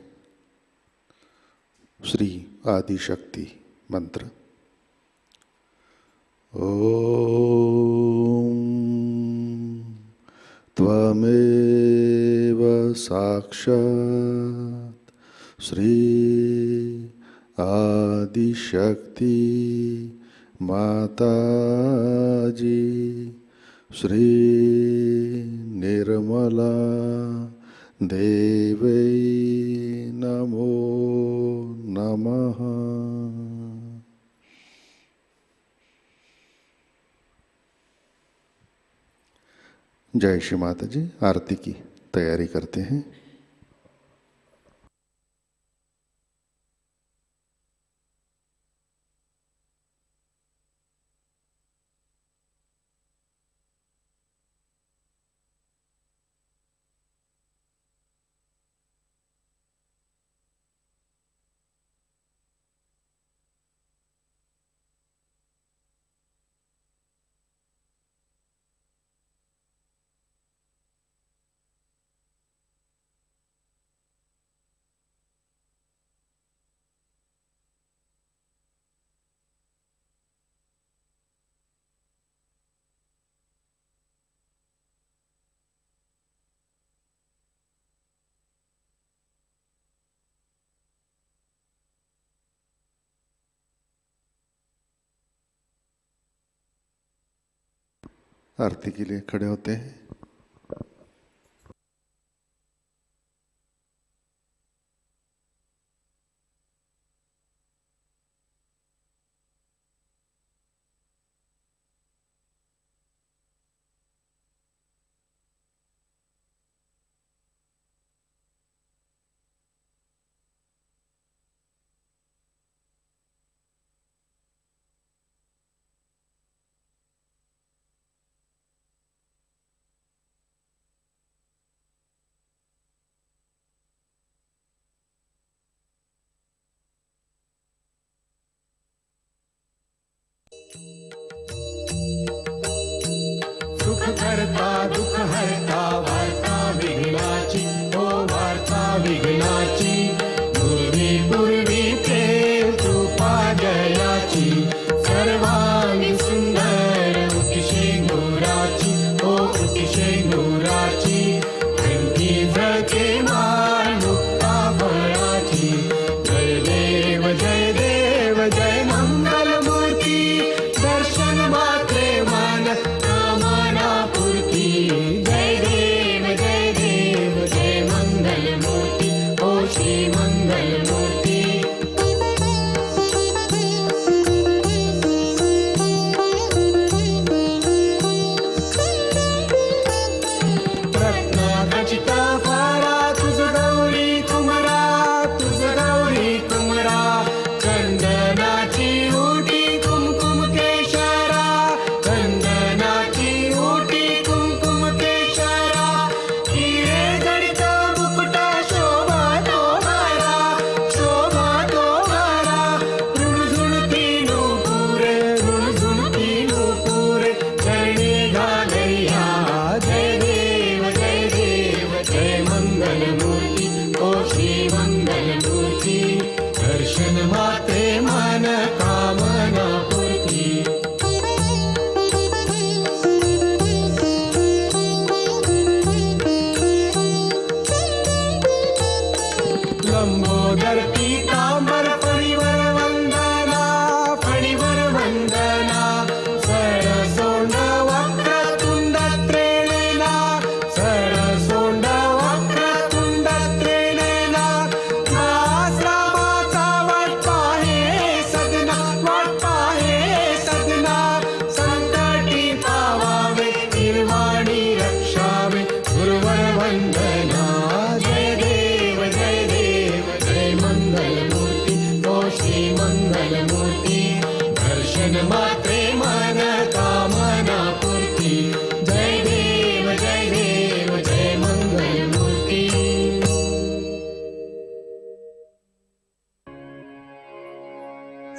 श्री आदि शक्ति मंत्र। ओम त्वमेव साक्षात् श्री आदि शक्ति माताजी श्री निर्मला देवै नमो नमः। जय श्री माता जी। आरती की तैयारी करते हैं। आरती के लिए खड़े होते हैं। सुख करता दुख हरता वार्ता विघ्नाची, ओ वार्ता विघ्नाची, पूर्वी पूर्वी प्रेम कृपा जयाची, सर्वांगी सुंदर उटिशेंदुराची, ओ उटिशेंदुराची, कंठी जळके माळ मुक्ता फळाची, जय देव जय देव जय मंगल मूर्ती, दर्शन मात्रे मन कामना पूर्ती, जय देव जय मंगल मूर्ती, ओ श्री मंगल मूर्ती। रत्नाखचिता फारा तुझ गौरी कुमरा, तुझ गौरी कुमरा, चंदनाची उटी कुमकुम केशरा, चंदनाची उटी कुमकुम केशरा, हिरे जडित मुकुट शोभा तोहारा, शोभा तोहारा, ऋणझुणती नूपुरे, ऋणझुणती नूपुरे, चरणी घालैया, जय देव जय मंगल मूर्ती, ओ श्री मंगल मूर्ती, दर्शन मात्रे मन कामना पूर्ती। लंबोदर पीतांबर फणीवर वंदना, फणीवर वंदना, सरसोंड वक्रतुंड त्रिणेना, सरसोंड वक्रतुंड त्रिणेना, आश्रमाचा वाटपा हे सदना, वाटपा हे सदना, संकटी पावावे निर्वाणी रक्षावे, गुरुवर वंदना, जय देव जय मंगल मूर्ती, ओ श्री मंगल मूर्ती, दर्शन मात्रे मन कामना पूर्ती, जय देव जय मंगल मूर्ती।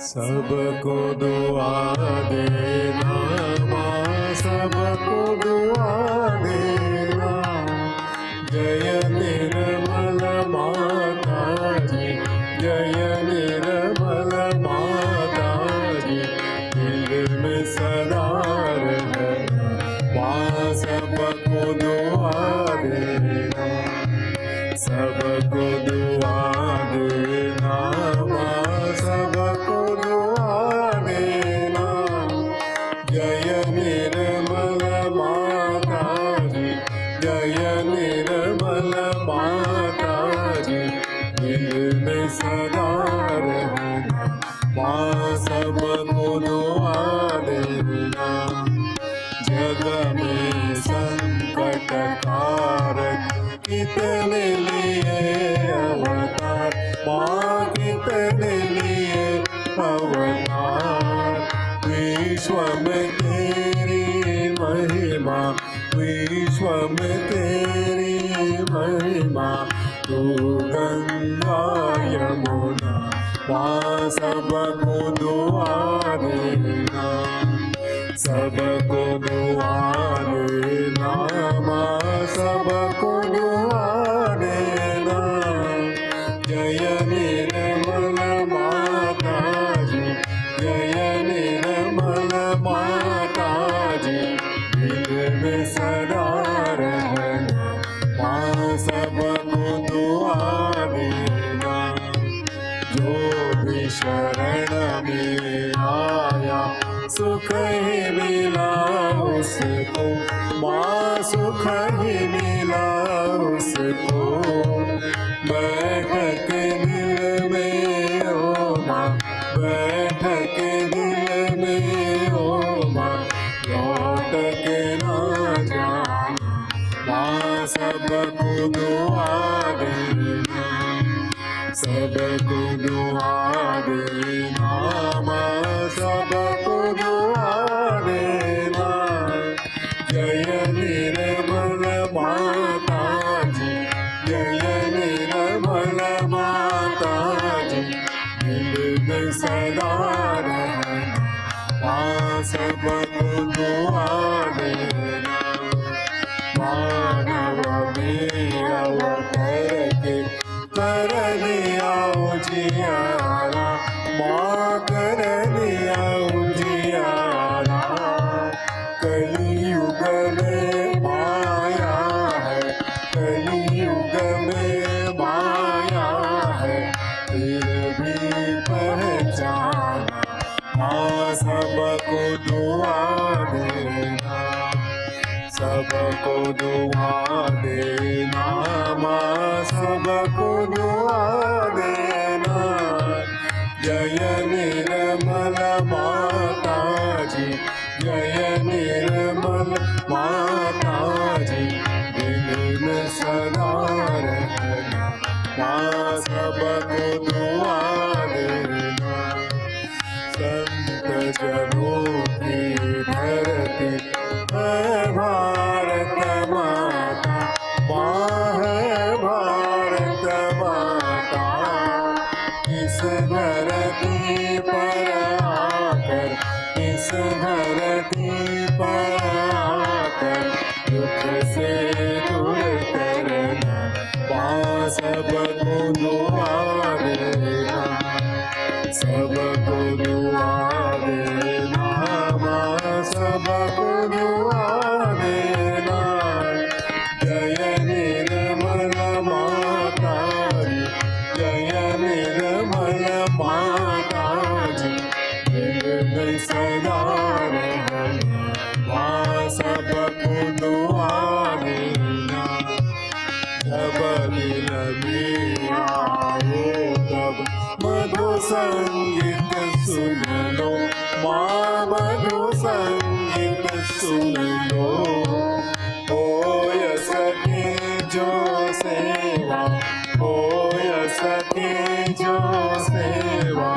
सबको दुआ देना माँ, सबको दुआ देना, जय निर्मल माँ जय निर्मल माता जी, दिल में सदा रहना, माँ सबको दुआ देना, सबको दुआ देना, माँ सबको दुआ देना। जय निर्मल माता जी, जय निर्मल माता जी, दिल में सदा रहना, माँ सबको दुआ देना। जग में संकट कारक कितने लिए अवतार, माँ कितने लिए अवतार। विश्व में तेरी महिमा, विश्व में तेरी महिमा, तू गंगा यमुना, माँ सबको दुआ देना, सबको दुआ देना, माँ सबको दुआ देना। जय निर्मल माता जी, जय निर्मल माता जी, दिल में सदा रहना, माँ सबको दुआ देना। जो भी शरण में आया सुख ही मिला उसको, माँ सुख ही मिला उसको। बैठ के दिल में ओ माँ, बैठ के दिल में ओ माँ, लौट के ना जाना, माँ सबको दुआ देना, सबको दुआ देना, माँ सबको दुआ देना। जय निर्मल माता जी, जय निर्मल माता जी, दिल में सदा रहना, माँ सबको दुआ देना। मानव में अवतर के कर दिया उजियारा, माँ कर दिया उजियारा। कलियुग में माया है, कलियुग में माया है, फिर भी पहचाना, माँ सबको दुआ देना, सबको दुआ देना, माँ सबको दुआ देना। जय निर्मल माता जी, जय निर्मल माता जी, दिल में सदा रहना, माँ सबको दुआ देना। संत जनों की धरती है भारत माता, माँ है भारत माता। इस धरती पर आकर, इस धरती पर आकर, दुख से दूर करना, माँ सबको दुआ देना, सबको दुआ देना, माँ सबको दुआ देना। जय निर्मल माता जी, जय निर्मल माता जी, दिल में सदा रहना, माँ सबको दुआ देना। जब दिल में आए तब मधु संगीत सुन लो, माँ मधु संगीत सुन लो। होय सके जो सेवा, होय सके जो सेवा,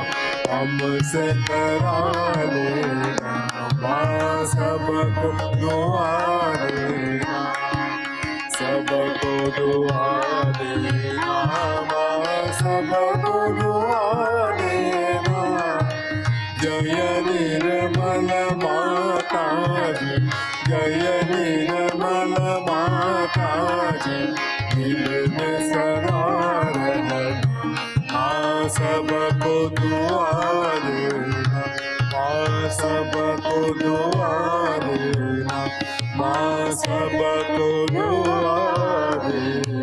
हमसे करा लेना, माँ सबको दुआ देना, सबको दुआ देना, माँ सबको दुआ देना। जय निर्मल माता जी, जय निर्मल माता जी, दिल में सदा रहना, माँ सबको दुआ देना, माँ सबको दुआ देना, माँ सबको दुआ देना।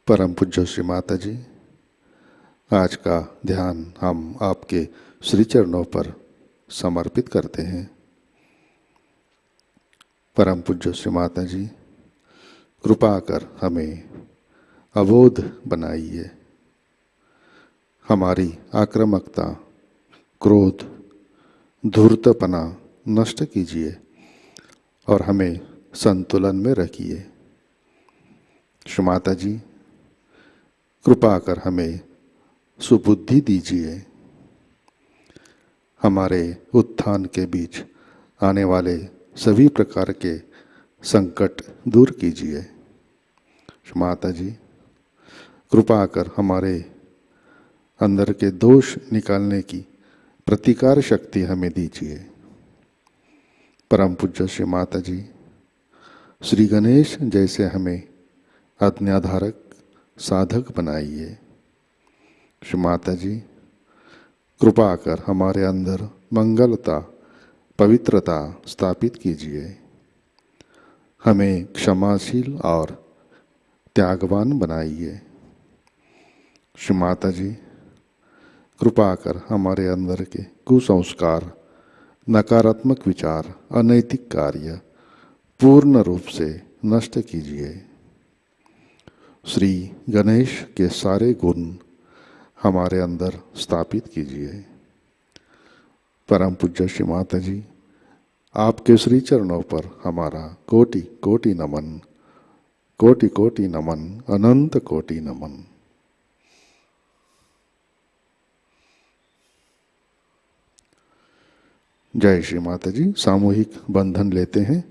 परम पूज्य श्री माताजी, आज का ध्यान हम आपके श्री चरणों पर समर्पित करते हैं। परम पूज्य श्री माताजी, कृपा कर हमें अबोध बनाइए, हमारी आक्रामकता, क्रोध, धूर्तपना नष्ट कीजिए और हमें संतुलन में रखिए। श्री माताजी, कृपा कर हमें सुबुद्धि दीजिए, हमारे उत्थान के बीच आने वाले सभी प्रकार के संकट दूर कीजिए। श्री माताजी, कृपा कर हमारे अंदर के दोष निकालने की प्रतिकार शक्ति हमें दीजिए। परम पूज्य श्री माताजी, श्री गणेश जैसे हमें आज्ञाधारक साधक बनाइए। श्री माताजी, कृपा कर हमारे अंदर मंगलता, पवित्रता स्थापित कीजिए, हमें क्षमाशील और त्यागवान बनाइए। श्री माताजी, कृपा कर हमारे अंदर के कुसंस्कार, नकारात्मक विचार, अनैतिक कार्य पूर्ण रूप से नष्ट कीजिए। श्री गणेश के सारे गुण हमारे अंदर स्थापित कीजिए। परम पूज्य श्री माताजी, आपके श्री चरणों पर हमारा कोटि कोटि नमन, कोटि कोटि नमन, अनंत कोटि नमन। जय श्री माताजी। सामूहिक बंधन लेते हैं।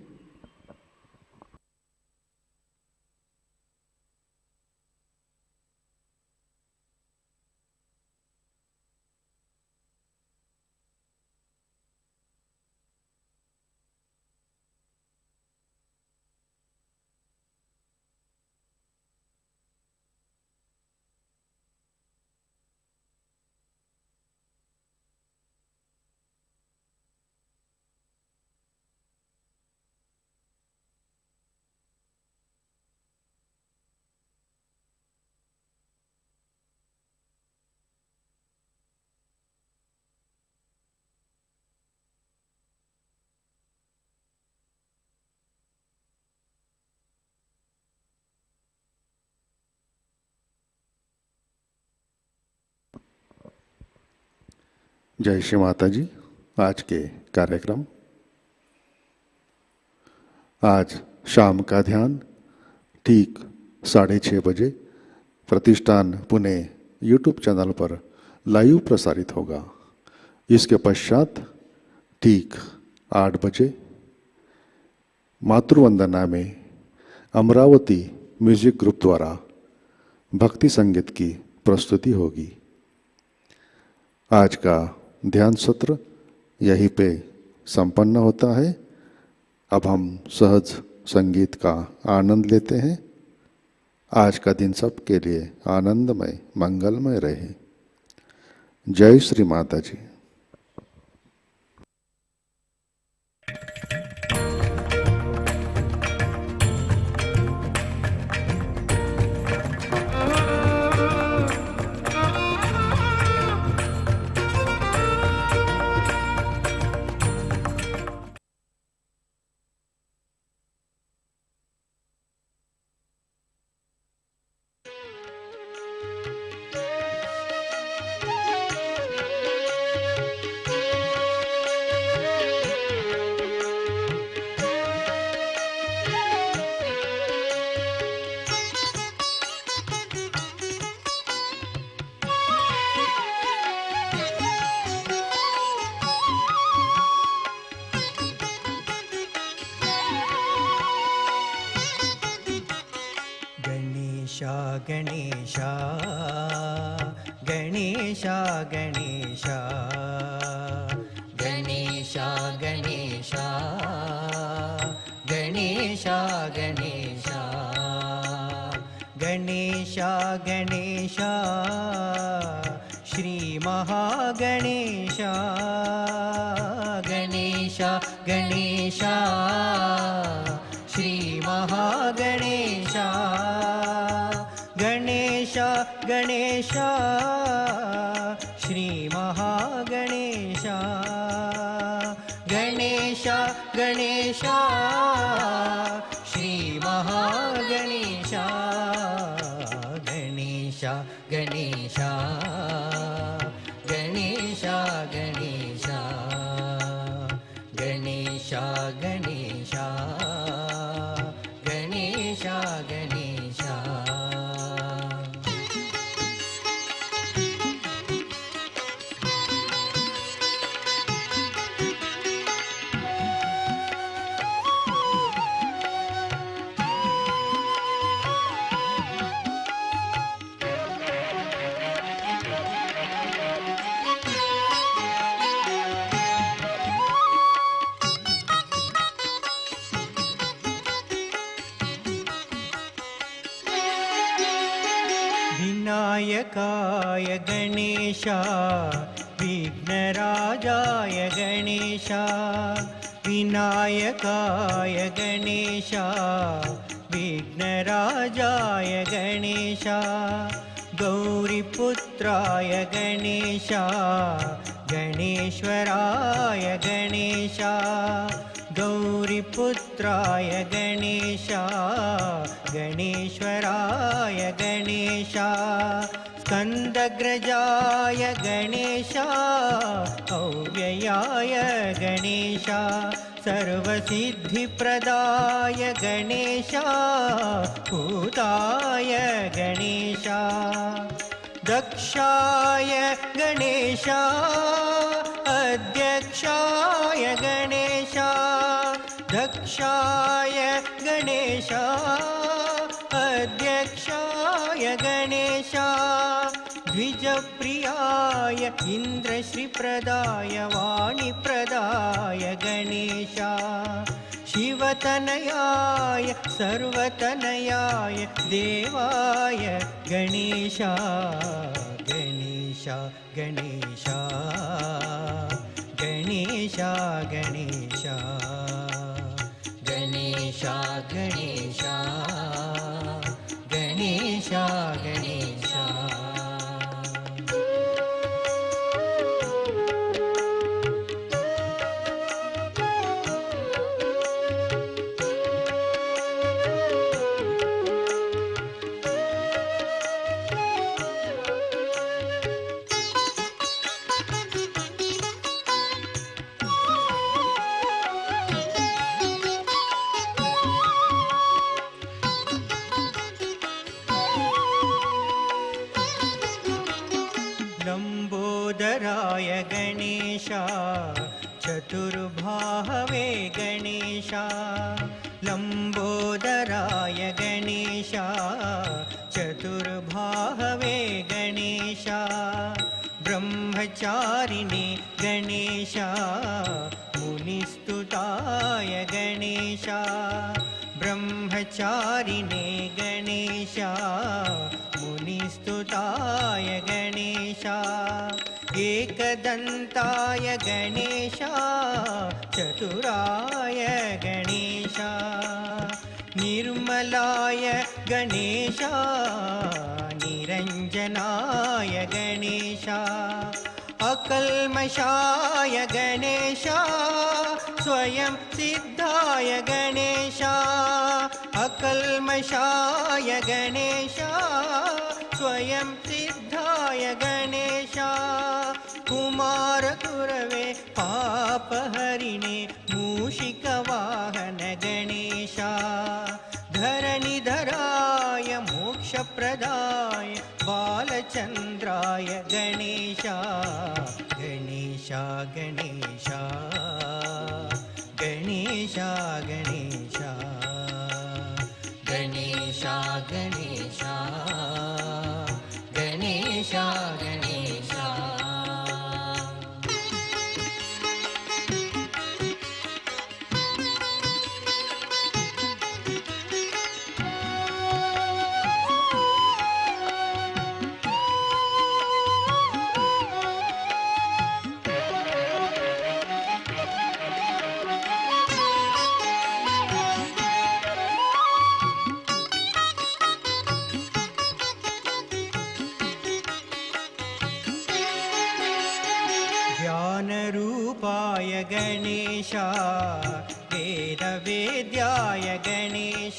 जय श्री माताजी। आज के कार्यक्रम, आज शाम का ध्यान ठीक 6:30 बजे प्रतिष्ठान पुणे यूट्यूब चैनल पर लाइव प्रसारित होगा। इसके पश्चात ठीक 8 बजे मातृवंदना में अमरावती म्यूजिक ग्रुप द्वारा भक्ति संगीत की प्रस्तुति होगी। आज का ध्यान सत्र यहीं पे संपन्न होता है। अब हम सहज संगीत का आनंद लेते हैं। आज का दिन सबके लिए आनंदमय, मंगलमय रहे। जय श्री माता जी। गणेशा गणेशा गणेशा गणेशा गणेशा गणेशा गणेशा गणेशा गणेशा श्री महागणेशा गणेशा गणेशा श्री महागणेशा गणेशा गणेश श्री महागणेश गणेश गणेश श्री महागणेश गणेश गणेश गणेश गणेश गणेश गणेश गणेश गणेश विनायकाय गणेश विघ्नराजाय गणेश विनायकाय गणेश विघ्नराजाय गणेश गौरीपुत्राय गणेश गणेश्वराय गणेश गौरीपुत्राय गणेश गणेश्वराय गणेश स्कन्दग्रजाय गणेश अव्ययाय गणेश सर्वसिद्धिप्रदाय गणेश भूताय गणेश दक्षाय गणेश अध्यक्षाय गणेश दक्षाय गणेश अध्यक्षाय गणेश द्विजप्रियाय इन्द्रश्रीप्रदाय वाणीप्रदाय गणेश शिवतनयाय सर्वतनयाय देवाय गणेश गणेश गणेश गणेश गणेश गणेश गणेश गणेश गणेश लंबोदराय गणेश चतुर्बाहवे गणेश लंबोदराय गणेश चतुर्बाहवे गणेश ब्रह्मचारिणे गणेश मुनिस्तुताय गणेश ब्रह्मचारिणे गणेश मुनिस्तुताय गणेश एकदन्ताय गणेश चतुराय गणेश निर्मलाय गणेश निरञ्जनाय गणेश अकल्मषाय गणेश स्वयं सिद्धाय गणेश अकल्मषाय गणेश स्वयं सिद्धाय गणेश कुमारगुरवे पापहरिणे मूषिकवाहन गणेश धरणिधराय मोक्षप्रदाय बालचन्द्राय गणेश गणेश गणेश गणेश गणेश गणेश गणेश गणेश गणेश गणेश वेदवेद्याय गणेश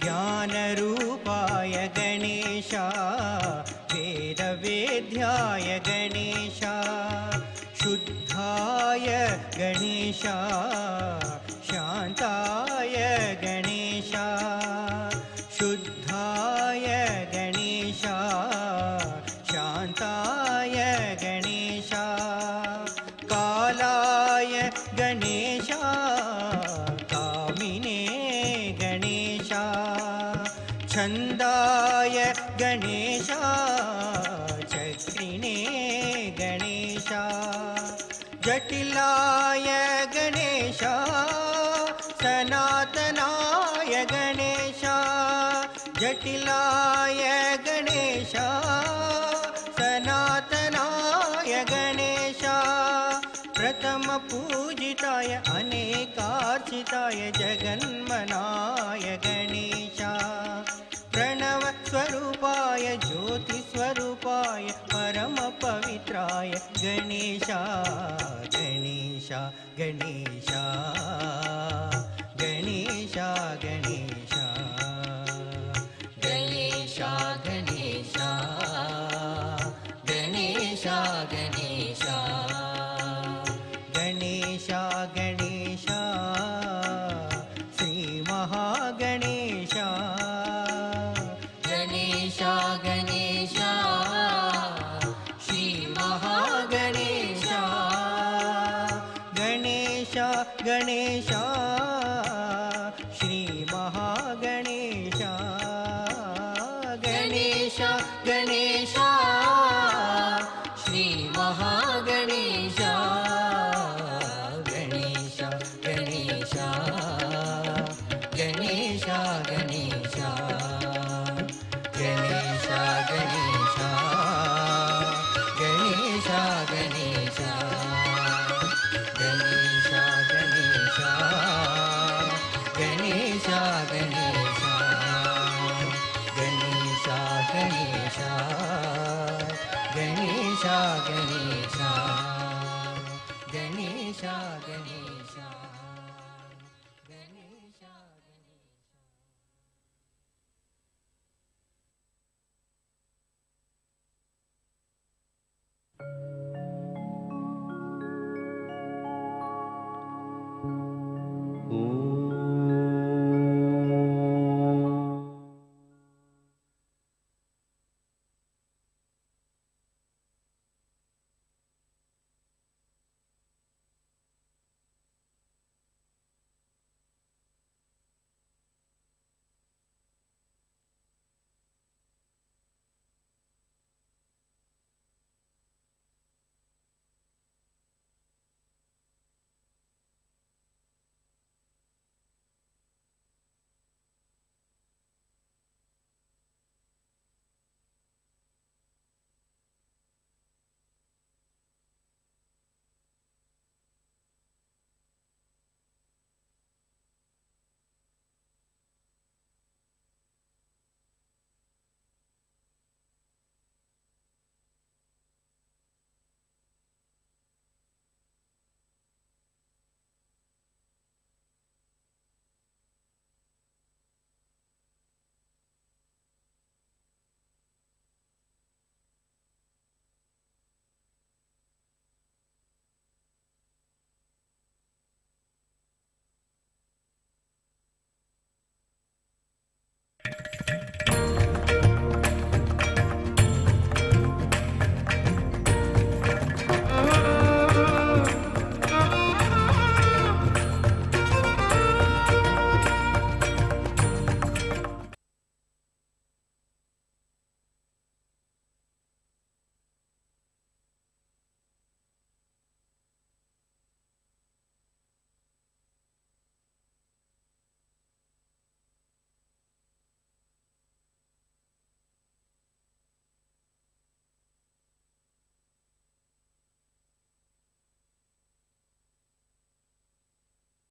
ज्ञानरूपाय गणेश वेदवेद्याय गणेश शुद्धाय गणेश शान्ताय गणेश शुद्धाय गणेश शान्ताय गणेश कालाय गणेश कामिने गणेश छन्दाय गणेश चक्रिणे गणेश जटिलाय गणेश सनातनाय गणेश जटिलाय गणेश सनातनाय गणेश प्रथम पूजिताय अनेकार्चिताय जगन्मनाय गणेश प्रणव स्वरूपाय ज्योति स्वरूपाय परम पवित्राय गणेश गणेश गणेश गणेश गणेश गणेश गणेश गणेश गणेश गणेश गणेश श्री महागणेश गणेश गणेश श्री महागणेश गणेश गणेश श्री महागणेश गणेश गणेश श्री महागणेश गणेश गणेश गणेश गणेश गणेश गणेश गणेश गणेश गणेश गणेश गणेश गणेश गणेश गणेश गणेश गणेश